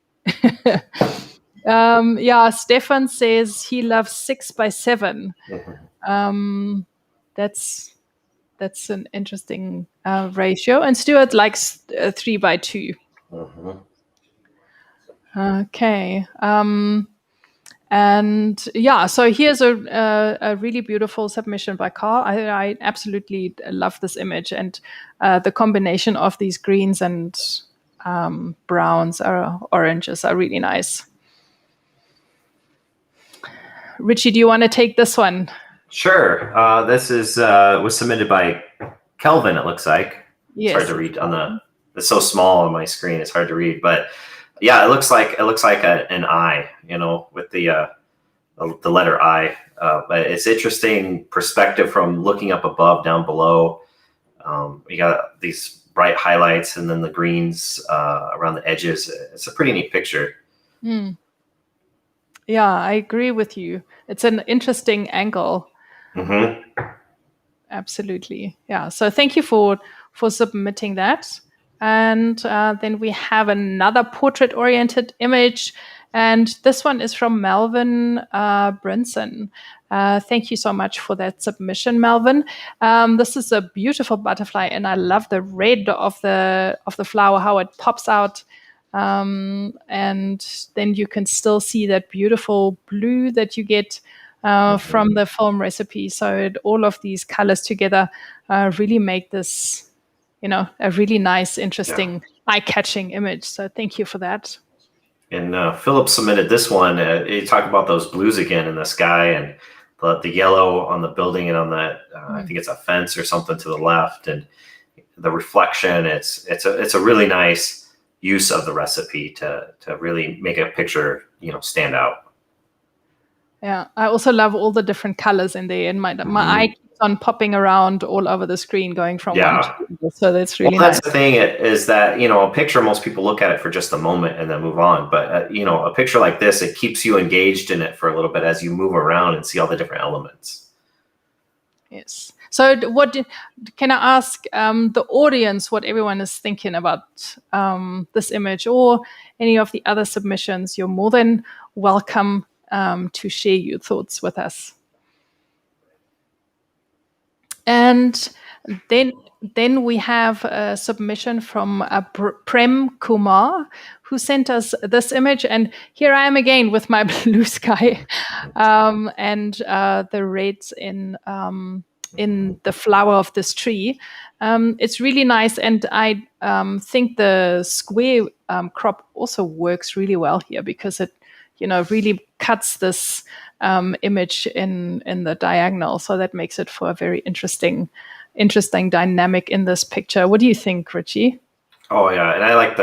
Stefan says he loves 6x7. That's an interesting ratio. And Stuart likes 3x2. Okay. So here's a really beautiful submission by Carl. I absolutely love this image, and the combination of these greens and browns or oranges are really nice. Ritchie, do you want to take this one? Sure. This was submitted by Kelvin, it looks like. Yes. It's hard to read it's so small on my screen, it's hard to read, but yeah, it looks like an eye, with the letter I. But it's interesting perspective from looking up above, down below. You got these bright highlights and then the greens around the edges. It's a pretty neat picture. Yeah, I agree with you. It's an interesting angle. Absolutely. Yeah. So thank you for submitting that. And then we have another portrait-oriented image. And this one is from Melvin Brinson. Thank you so much for that submission, Melvin. This is a beautiful butterfly, and I love the red of the flower, how it pops out. And then you can still see that beautiful blue that you get from the film recipe. So all of these colors together really make this, a really nice, interesting, eye-catching image. So thank you for that. And Philip submitted this one. He talked about those blues again in the sky and the yellow on the building and on that, I think it's a fence or something to the left, and the reflection. It's a really nice use of the recipe to really make a picture, stand out. Yeah, I also love all the different colors in there, and my eye keeps on popping around all over the screen, going from one to the other. So that's really that's nice. the thing is that, a picture, most people look at it for just a moment and then move on. But, a picture like this, it keeps you engaged in it for a little bit as you move around and see all the different elements. Yes. So can I ask the audience what everyone is thinking about this image or any of the other submissions? You're more than welcome to share your thoughts with us. And then we have a submission from Prem Kumar, who sent us this image. And here I am again with my blue sky and the reds in the flower of this tree. It's really nice. And I think the square crop also works really well here because it, really cuts this image in the diagonal. So that makes it for a very interesting dynamic in this picture. What do you think, Ritchie? Oh yeah, and I like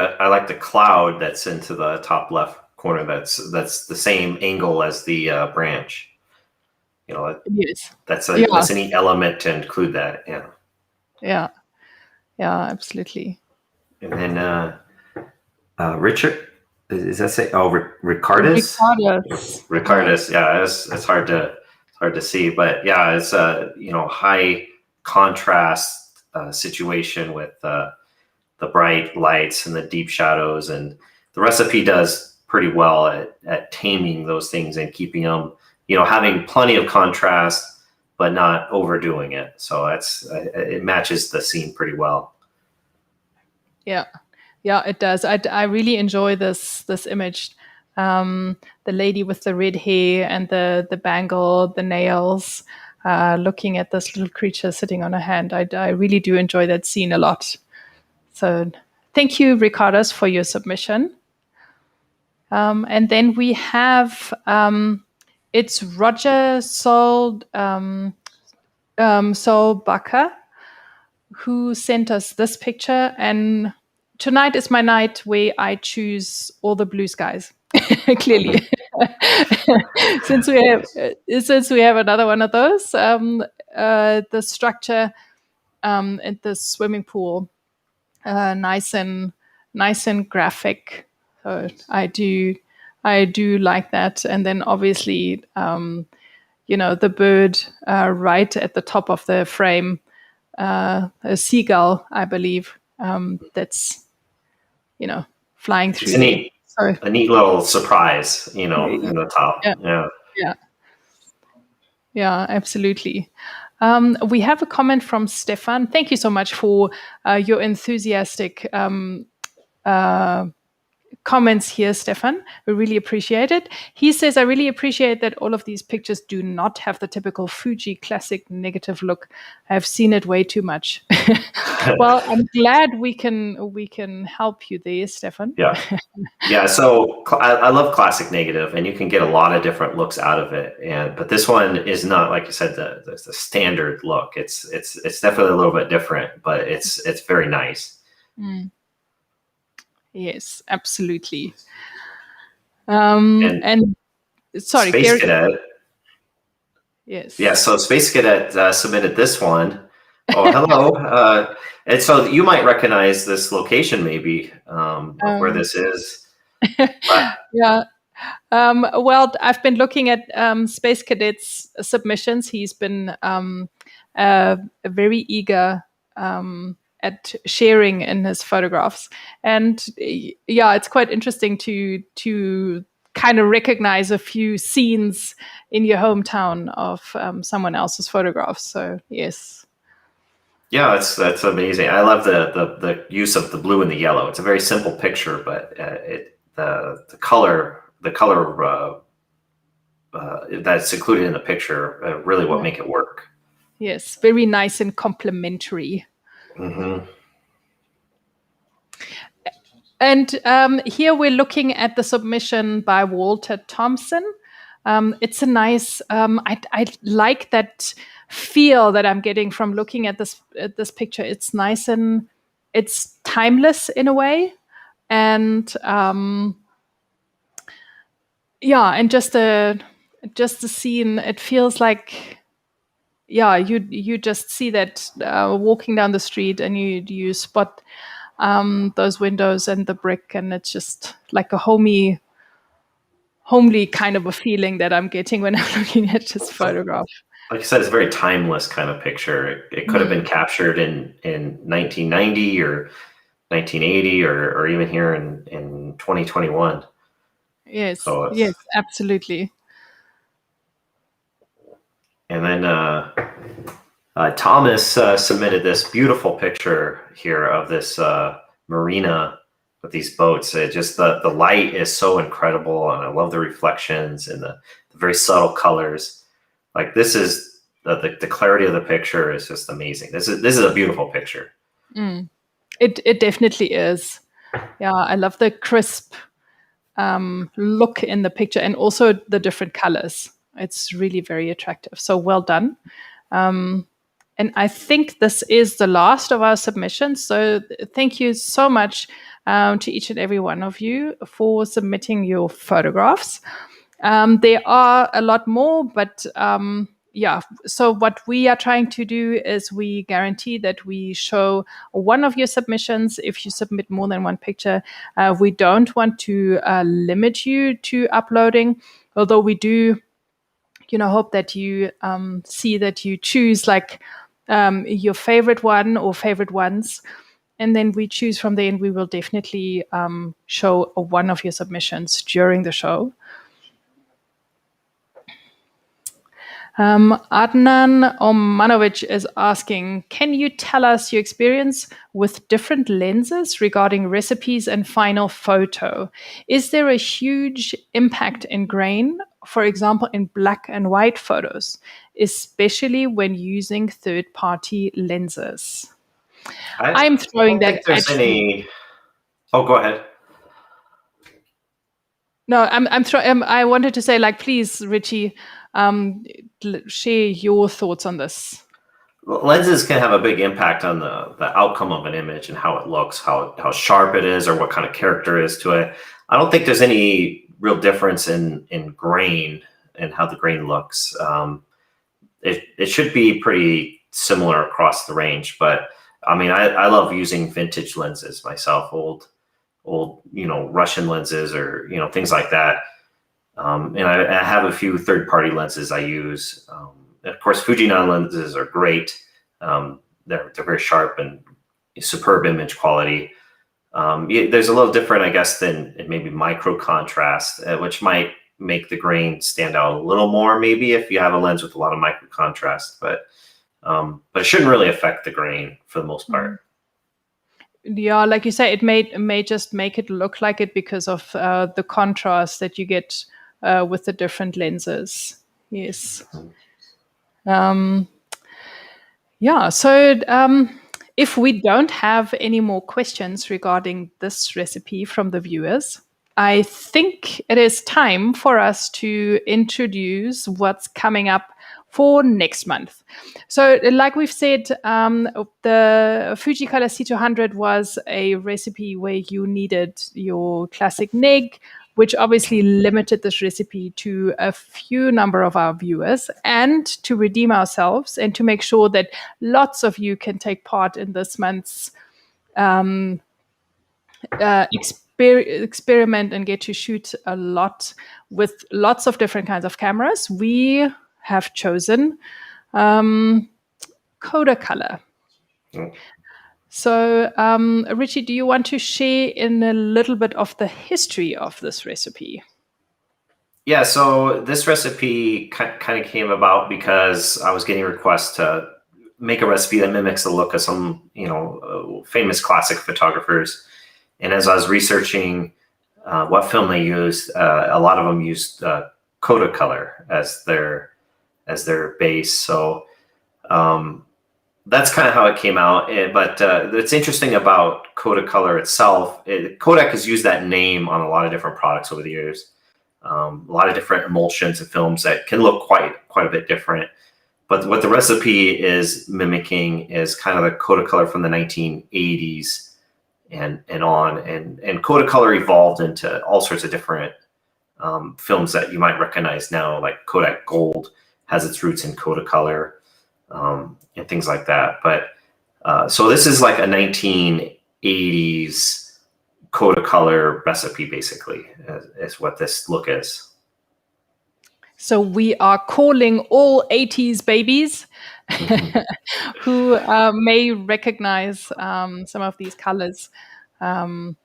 the cloud that's into the top left corner. That's the same angle as the branch. Yes. That's a neat element to include that. Yeah. Yeah, absolutely. And then Richard, is that say? Oh, Ricardus. Ricardus. Yeah, it's hard to see, but yeah, it's a high contrast situation with the bright lights and the deep shadows, and the recipe does pretty well at taming those things and keeping them, having plenty of contrast but not overdoing it. So it matches the scene pretty well. Yeah, it does. I really enjoy this image. The lady with the red hair and the bangle, the nails, looking at this little creature sitting on her hand. I really do enjoy that scene a lot. So thank you, Ricardus, for your submission. And then we have it's Roger Solbacher who sent us this picture, and tonight is my night where I choose all the blue skies. Clearly, since we have another one of those, the structure at the swimming pool, nice and graphic. So I do like that, and then obviously, the bird right at the top of the frame, a seagull, I believe. That's flying through. It's a neat little surprise, in the top. Yeah, absolutely. We have a comment from Stefan. Thank you so much for your enthusiastic comments here, Stefan. We really appreciate it. He says, I really appreciate that all of these pictures do not have the typical Fuji classic negative look. I've seen it way too much. Well, I'm glad we can help you there, Stefan. Yeah. So I love classic negative, and you can get a lot of different looks out of it. But this one is not, like you said, the standard look. It's definitely a little bit different, but it's very nice. Yes, absolutely. And sorry, Space Gary. Cadet. Yes. Yeah. So Space Cadet submitted this one. Oh, hello. And so you might recognize this location, maybe where this is. Yeah. Well, I've been looking at Space Cadet's submissions. He's been very eager at sharing in his photographs, and it's quite interesting to kind of recognize a few scenes in your hometown of someone else's photographs. So yes. Yeah, that's amazing. I love the use of the blue and the yellow. It's a very simple picture, but the color that's included in the picture really what make it work. Yes, very nice and complementary. Mm-hmm. And here we're looking at the submission by Walter Thompson. It's a nice. I like that feel that I'm getting from looking at this picture. It's nice and it's timeless in a way, and and just the scene. It feels like yeah, you just see that walking down the street, and you spot those windows and the brick, and it's just like a homely kind of a feeling that I'm getting when I'm looking at this photograph. Like you said, it's a very timeless kind of picture. It could have been captured in 1990 or 1980 or even here in 2021. Yes, So yes, absolutely. And then Thomas submitted this beautiful picture here of this marina with these boats. It just the light is so incredible, and I love the reflections and the very subtle colors. Like this is the clarity of the picture is just amazing. This is a beautiful picture. It definitely is. Yeah, I love the crisp look in the picture, and also the different colors. It's really very attractive. So well done. And I think this is the last of our submissions. So thank you so much to each and every one of you for submitting your photographs. There are a lot more, but yeah. So what we are trying to do is we guarantee that we show one of your submissions. If you submit more than one picture, we don't want to limit you to uploading, although we do, hope that you see that you choose like your favorite one or favorite ones. And then we choose from there, and we will definitely show one of your submissions during the show. Adnan Omanovic is asking, can you tell us your experience with different lenses regarding recipes and final photo? Is there a huge impact in grain, for example, in black and white photos, especially when using third-party lenses? I'm throwing that at you. Oh, go ahead. No, I wanted to say, like, please, Ritchie, share your thoughts on this. Lenses can have a big impact on the outcome of an image and how it looks, how sharp it is, or what kind of character is to it. I don't think there's any real difference in grain and how the grain looks. It should be pretty similar across the range, but I mean, I love using vintage lenses myself, old Russian lenses or things like that. And I have a few third-party lenses I use. Of course, Fuji lenses are great. They're very sharp and superb image quality. There's a little different, I guess, than maybe micro contrast, which might make the grain stand out a little more, maybe if you have a lens with a lot of micro contrast. But it shouldn't really affect the grain for the most part. Yeah, like you say, it may just make it look like it because of the contrast that you get with the different lenses. Yes. Yeah. So if we don't have any more questions regarding this recipe from the viewers, I think it is time for us to introduce what's coming up for next month. So like we've said, the Fujicolor C200 was a recipe where you needed your classic neg, which obviously limited this recipe to a few number of our viewers. And to redeem ourselves and to make sure that lots of you can take part in this month's experiment and get to shoot a lot with lots of different kinds of cameras, we have chosen Kodacolor. So, Ritchie, do you want to share in a little bit of the history of this recipe? Yeah, so this recipe kind of came about because I was getting requests to make a recipe that mimics the look of some, famous classic photographers. And as I was researching what film they used, a lot of them used Kodacolor as their base. So that's kind of how it came out. But it's interesting about Kodacolor itself. Kodak has used that name on a lot of different products over the years. A lot of different emulsions and films that can look quite a bit different. But what the recipe is mimicking is kind of the Kodacolor from the 1980s and on. And Kodacolor evolved into all sorts of different films that you might recognize now, like Kodak Gold has its roots in Kodacolor. and things like that. But so this is like a 1980s Kodacolor recipe, basically, is what this look is. So we are calling all 80s babies who may recognize some of these colors. So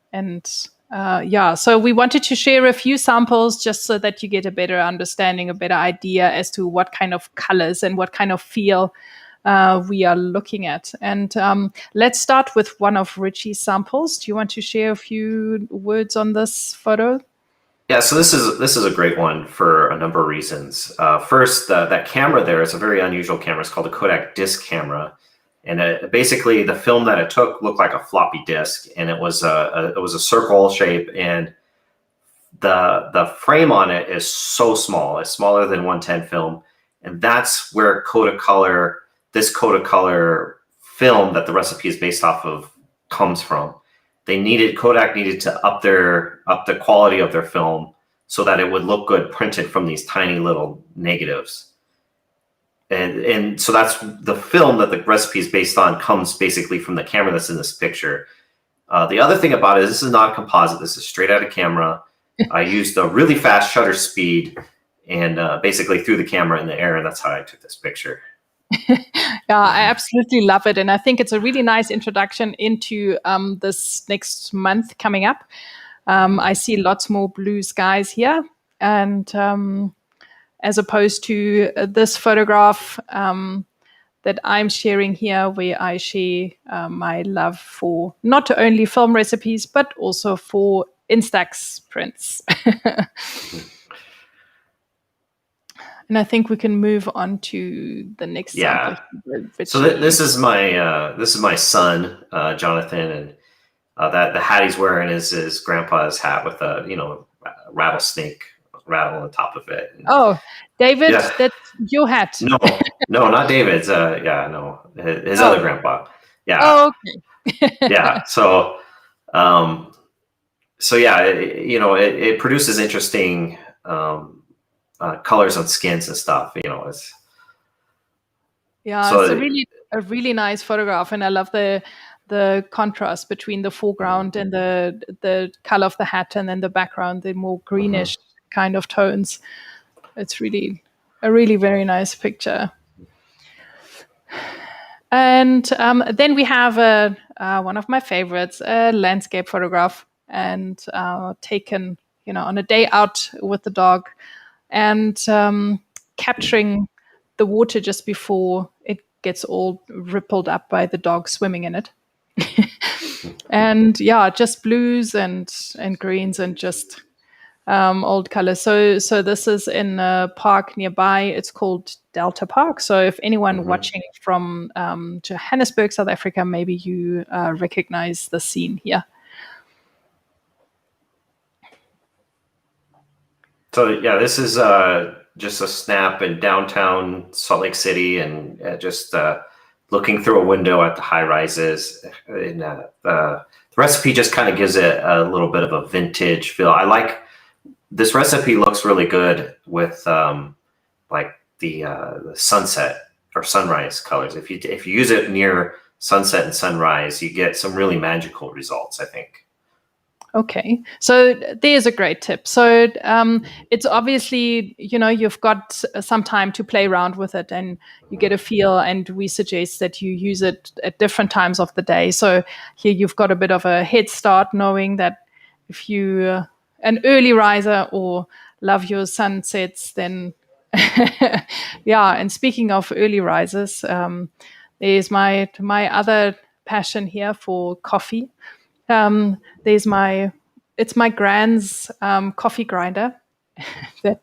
we wanted to share a few samples just so that you get a better understanding, a better idea as to what kind of colors and what kind of feel we are looking at. And let's start with one of Ritchie's samples. Do you want to share a few words on this photo? Yeah, so this is a great one for a number of reasons. First, that camera there is a very unusual camera. It's called a Kodak disc camera, and basically the film that it took looked like a floppy disk, and it was a circle shape, and the frame on it is so small. It's smaller than 110 film, and that's where this Kodacolor film that the recipe is based off of comes from. Kodak needed to up the quality of their film so that it would look good printed from these tiny little negatives. And so that's the film that the recipe is based on, comes basically from the camera that's in this picture. The other thing about it is this is not a composite. This is straight out of camera. I used a really fast shutter speed and basically threw the camera in the air, and that's how I took this picture. Yeah, I absolutely love it. And I think it's a really nice introduction into this next month coming up. I see lots more blue skies here. And as opposed to this photograph that I'm sharing here, where I share my love for not only film recipes, but also for Instax prints. And I think we can move on to the next sample. So this is my son, Jonathan, and that the hat he's wearing is his grandpa's hat with a rattlesnake rattle on top of it. Oh, David, that's your hat. No, not David's. His other grandpa. Yeah. Oh, okay. Yeah. So it produces interesting colors on skins and stuff. It's a really nice photograph, and I love the contrast between the foreground and the color of the hat, and then the background, the more greenish kind of tones. It's really a really very nice picture. And then we have one of my favorites, a landscape photograph, and taken on a day out with the dog, and capturing the water just before it gets all rippled up by the dog swimming in it. And just blues and greens and just old colors. So this is in a park nearby. It's called Delta Park. So if anyone watching from Johannesburg, South Africa, maybe you recognize the scene here. So this is just a snap in downtown Salt Lake City, and just looking through a window at the high rises. And the recipe just kind of gives it a little bit of a vintage feel. I like this recipe. Looks really good with like the sunset or sunrise colors. If you use it near sunset and sunrise, you get some really magical results, I think. Okay, so there's a great tip. So it's obviously, you've got some time to play around with it and you get a feel, and we suggest that you use it at different times of the day. So here you've got a bit of a head start, knowing that if you an early riser or love your sunsets, then and speaking of early risers, there's my other passion here for coffee. It's my grand's coffee grinder that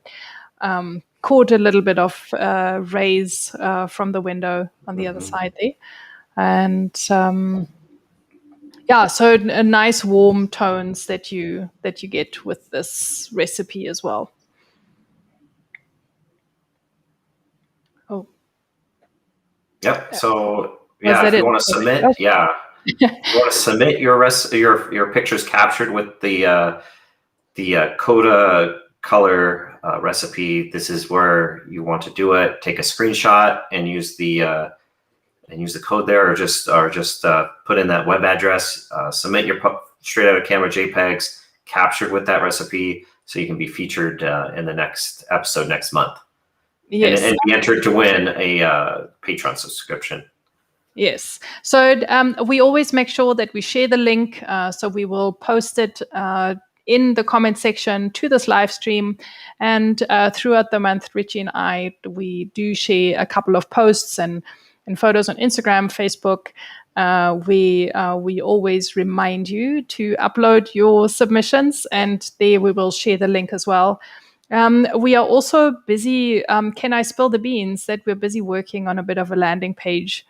caught a little bit of rays from the window on the other side there. And so nice warm tones that you get with this recipe as well. Oh. Yep. So if you want to submit, you want to submit your pictures captured with the Kodacolor recipe. This is where you want to do it. Take a screenshot and use the code there, or just put in that web address. Submit your straight out of camera JPEGs captured with that recipe, so you can be featured in the next episode next month. Yes, and be entered to win a Patreon subscription. Yes. So we always make sure that we share the link. So we will post it in the comment section to this live stream. And throughout the month, Ritchie and we do share a couple of posts and photos on Instagram, Facebook. We always remind you to upload your submissions, and there we will share the link as well. We are also busy. Can I spill the beans that we're busy working on a bit of a landing page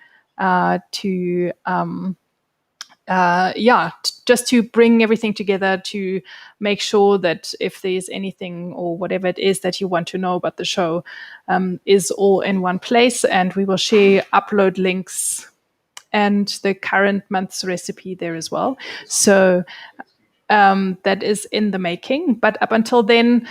just to bring everything together, to make sure that if there's anything or whatever it is that you want to know about the show is all in one place. And we will share upload links and the current month's recipe there as well. So that is in the making. But up until then,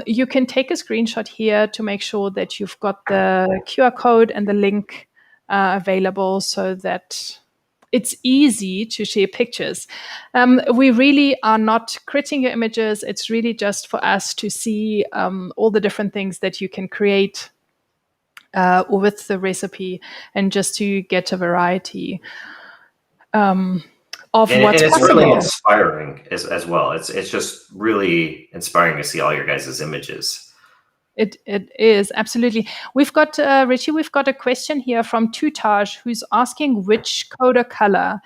you can take a screenshot here to make sure that you've got the QR code and the link available, so that it's easy to share pictures. We really are not creating your images. It's really just for us to see all the different things that you can create with the recipe, and just to get a variety of what's it's possible. Really inspiring as well. It's just really inspiring to see all your guys' images. It is, absolutely. We've got, Ritchie, we've got a question here from Tutaj, who's asking which Kodacolor.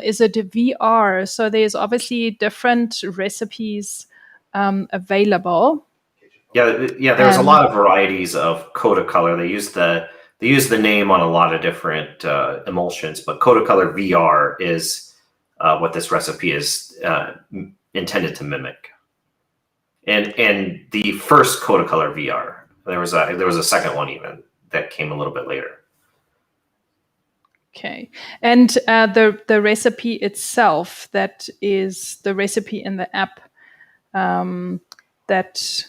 Is it VR? So there's obviously different recipes available. Yeah. There's a lot of varieties of Kodacolor. They use the name on a lot of different emulsions, but Kodacolor VR is what this recipe is intended to mimic. And the first Kodacolor VR, there was a second one even that came a little bit later. Okay, and the recipe itself, that is the recipe in the app that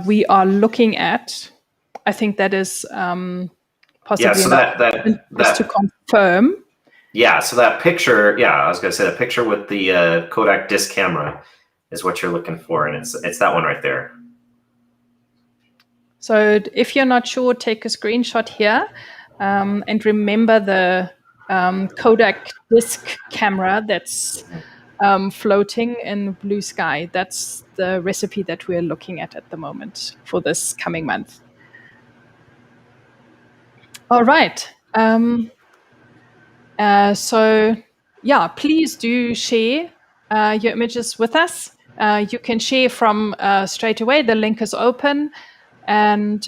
we are looking at. I think that is possibly so that to confirm. Yeah, so that picture. Yeah, I was going to say the picture with the Kodak disc camera is what you're looking for, and it's that one right there. So if you're not sure, take a screenshot here, and remember the Kodak disc camera that's floating in blue sky. That's the recipe that we're looking at the moment for this coming month. All right. So yeah, please do share your images with us. You can share from straight away. The link is open, and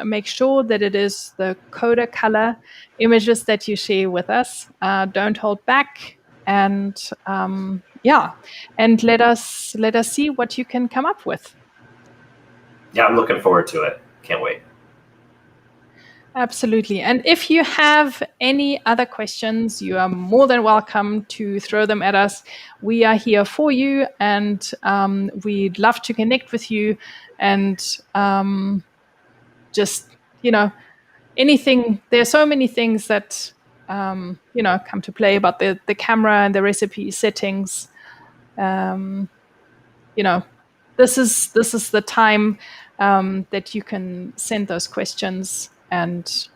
make sure that it is the Kodacolor images that you share with us. Don't hold back, and and let us see what you can come up with. Yeah, I'm looking forward to it. Can't wait. Absolutely. And if you have any other questions, you are more than welcome to throw them at us. We are here for you, and we'd love to connect with you, and just, anything. There are so many things that, come to play about the camera and the recipe settings. This is the time that you can send those questions, and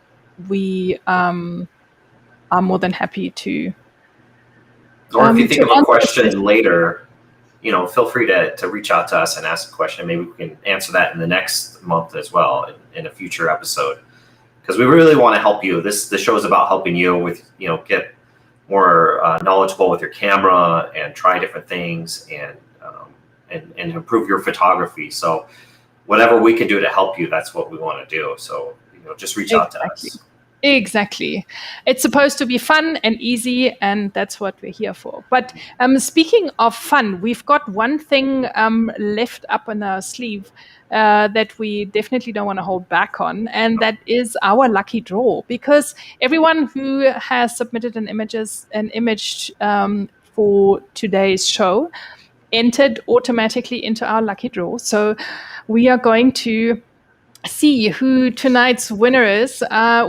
we are more than happy to. Or if you think of a question later, feel free to reach out to us and ask a question. Maybe we can answer that in the next month as well, in a future episode, because we really want to help you. The show is about helping you with, get more knowledgeable with your camera and try different things and improve your photography. So whatever we can do to help you, that's what we want to do. So just reach out to us. Exactly. It's supposed to be fun and easy, and that's what we're here for. But speaking of fun, we've got one thing left up on our sleeve that we definitely don't want to hold back on, and that is our lucky draw. Because everyone who has submitted an image for today's show, entered automatically into our lucky draw. So we are going to see who tonight's winner is.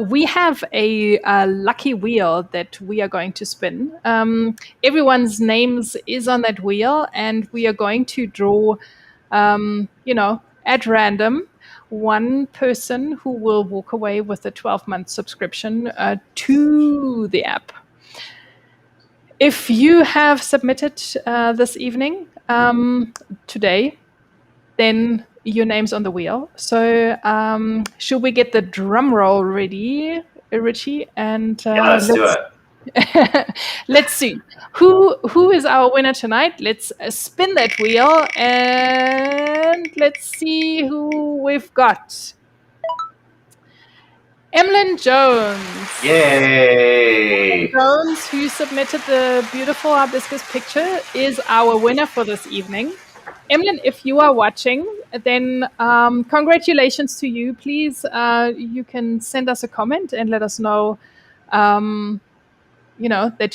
We have a lucky wheel that we are going to spin. Everyone's names is on that wheel, and we are going to draw, at random, one person who will walk away with a 12-month subscription to the app. If you have submitted this evening, today, then your name's on the wheel. So should we get the drum roll ready, Ritchie? And let's do it. Let's see who is our winner tonight. Let's spin that wheel and let's see who we've got. Emlyn Jones. Yay! Jones, who submitted the beautiful hibiscus picture, is our winner for this evening. Emlyn, if you are watching, then congratulations to you. Please, you can send us a comment and let us know, that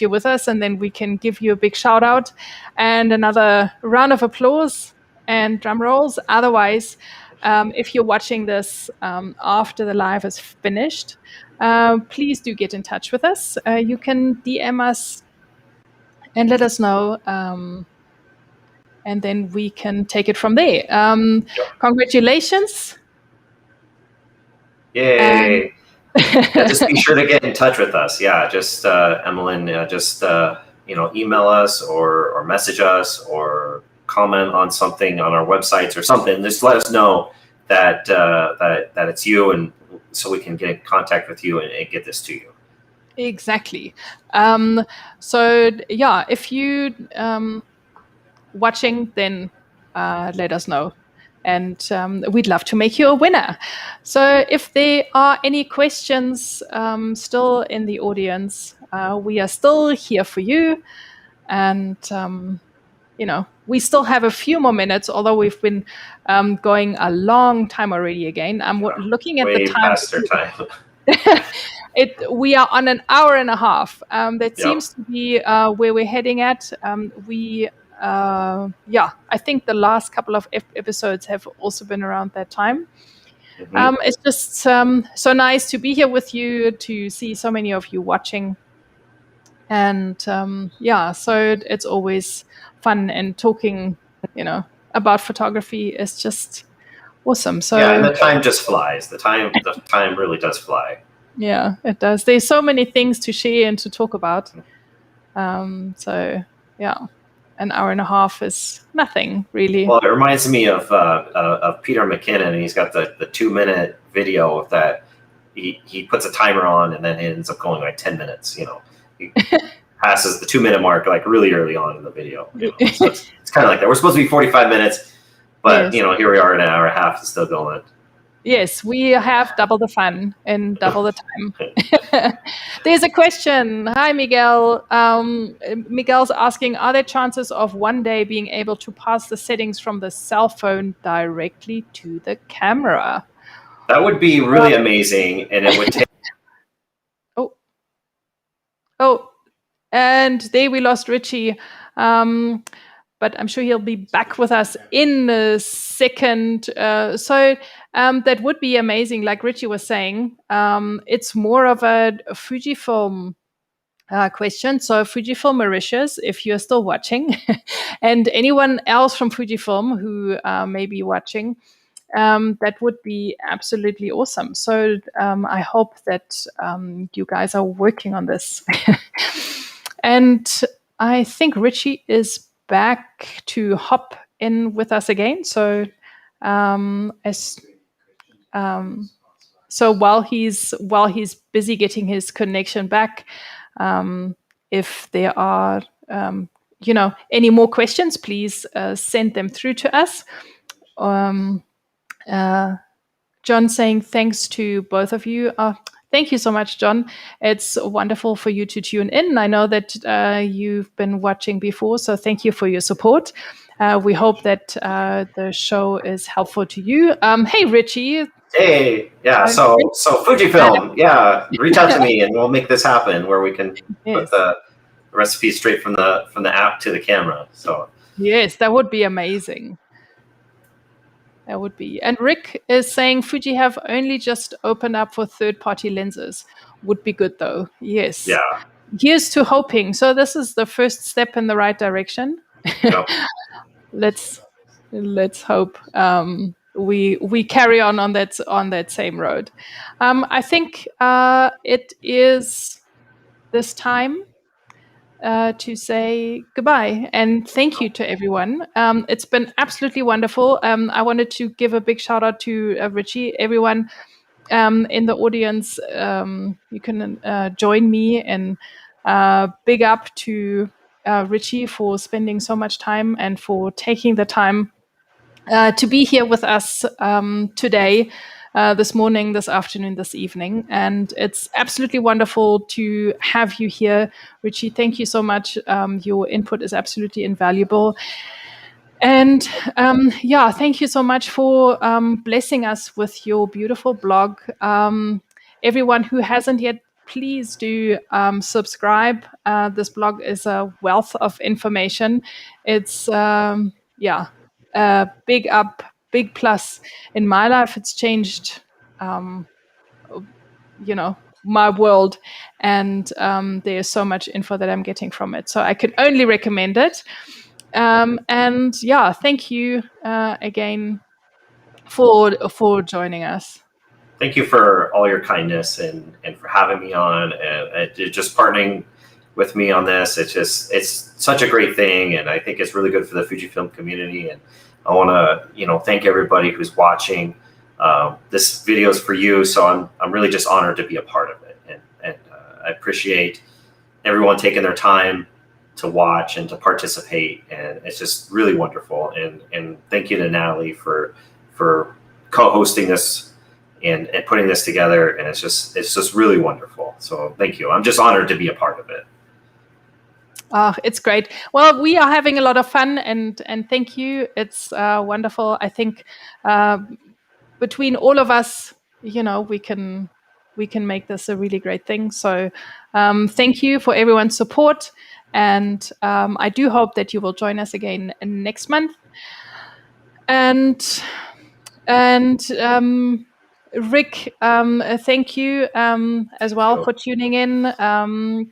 you're with us, and then we can give you a big shout out and another round of applause and drum rolls. Otherwise, if you're watching this after the live is finished, please do get in touch with us. You can DM us and let us know. And then we can take it from there. Congratulations. Yay. Just be sure to get in touch with us. Yeah, just Emlyn, email us or message us or comment on something on our websites or something. Just let us know that it's you, and so we can get in contact with you and get this to you. Exactly. If you watching, then let us know, and we'd love to make you a winner. So if there are any questions still in the audience, we are still here for you, and we still have a few more minutes, although we've been going a long time already. Again, I'm looking at the time. Past our time. We are on an hour and a half. That seems to be where we're heading at. I think the last couple of episodes have also been around that time. Mm-hmm. It's just so nice to be here with you, to see so many of you watching. And so it's always fun, and talking, about photography is just awesome. So and the time just flies. The time really does fly. Yeah, it does. There's so many things to share and to talk about. An hour and a half is nothing, really. Well, it reminds me of Peter McKinnon. He's got the 2-minute video that he puts a timer on, and then it ends up going like 10 minutes. He passes the 2-minute mark like really early on in the video. So it's kind of like that. We're supposed to be 45 minutes, but yes. Here we are, an hour and a half, and still going. Yes, we have double the fun and double the time. There's a question. Hi, Miguel. Miguel's asking, are there chances of one day being able to pass the settings from the cell phone directly to the camera? That would be really amazing, and it would take... Oh, and there we lost Ritchie. But I'm sure he'll be back with us in a second. That would be amazing. Like Ritchie was saying, it's more of a Fujifilm question. So Fujifilm Mauritius, if you're still watching, and anyone else from Fujifilm who may be watching, that would be absolutely awesome. So I hope that you guys are working on this. And I think Ritchie is back to hop in with us again. So while he's busy getting his connection back, if there are any more questions, please send them through to us. John saying thanks to both of you. Thank you so much, John. It's wonderful for you to tune in. I know that you've been watching before, so thank you for your support. We hope that the show is helpful to you. Hey, Ritchie. Hey, yeah. So Fujifilm, yeah. Reach out to me, and we'll make this happen, where we can put the recipe straight from the app to the camera. So Yes, that would be amazing. That would be. And Rick is saying Fuji have only just opened up for third-party lenses. Would be good though. Yes. Yeah. Here's to hoping. So this is the first step in the right direction. Yep. let's hope we carry on that same road. I think it is this time to say goodbye and thank you to everyone. It's been absolutely wonderful. I wanted to give a big shout out to Ritchie, everyone in the audience. You can join me and big up to Ritchie for spending so much time and for taking the time to be here with us today, this morning, this afternoon, this evening. And it's absolutely wonderful to have you here. Ritchie, thank you so much. Your input is absolutely invaluable. And thank you so much for blessing us with your beautiful blog. Everyone who hasn't yet, please do subscribe. This blog is a wealth of information. It's big up, big plus in my life. It's changed, my world, and there's so much info that I'm getting from it. So I can only recommend it. Thank you again for joining us. Thank you for all your kindness and for having me on and just partnering with me on this. It's such a great thing, and I think it's really good for the Fujifilm community. And I want to thank everybody who's watching. This video is for you, so I'm really just honored to be a part of it, and I appreciate everyone taking their time to watch and to participate, and it's just really wonderful. And thank you to Nathalie for co-hosting this and putting this together, and it's just really wonderful. So thank you. I'm just honored to be a part of it. It's great. Well, we are having a lot of fun, and thank you. It's wonderful. I think between all of us, we can make this a really great thing. So thank you for everyone's support, and I do hope that you will join us again next month. And Rick, thank you as well for tuning in.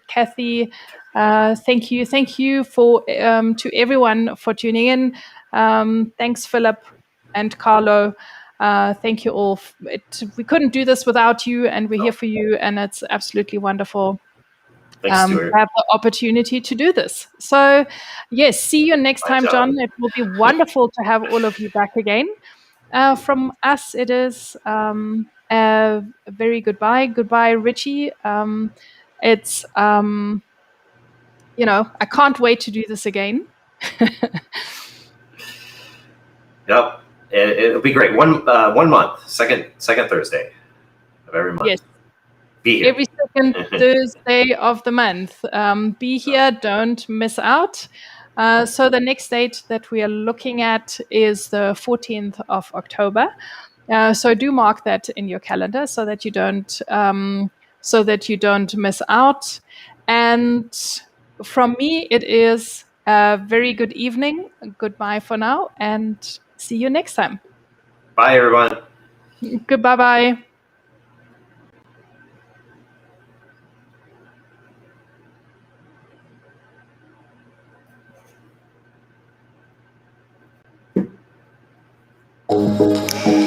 Kathy, thank you for to everyone for tuning in. Thanks, Philip and Carlo. Thank you all. We couldn't do this without you, and we're here for you, and it's absolutely wonderful. Thanks, Stuart. Have the opportunity to do this. So, yes, see you next time, John. It will be wonderful to have all of you back again. From us, it is a very goodbye. Goodbye, Ritchie. It's, I can't wait to do this again. Yep. It'll be great. One month, second Thursday of every month. Yes. Be here. Every second Thursday of the month. Be here. Don't miss out. So the next date that we are looking at is the 14th of October. So do mark that in your calendar so that you don't miss out. And from me, it is a very good evening. Goodbye for now, and see you next time. Bye, everyone. Goodbye. Bye. Bye.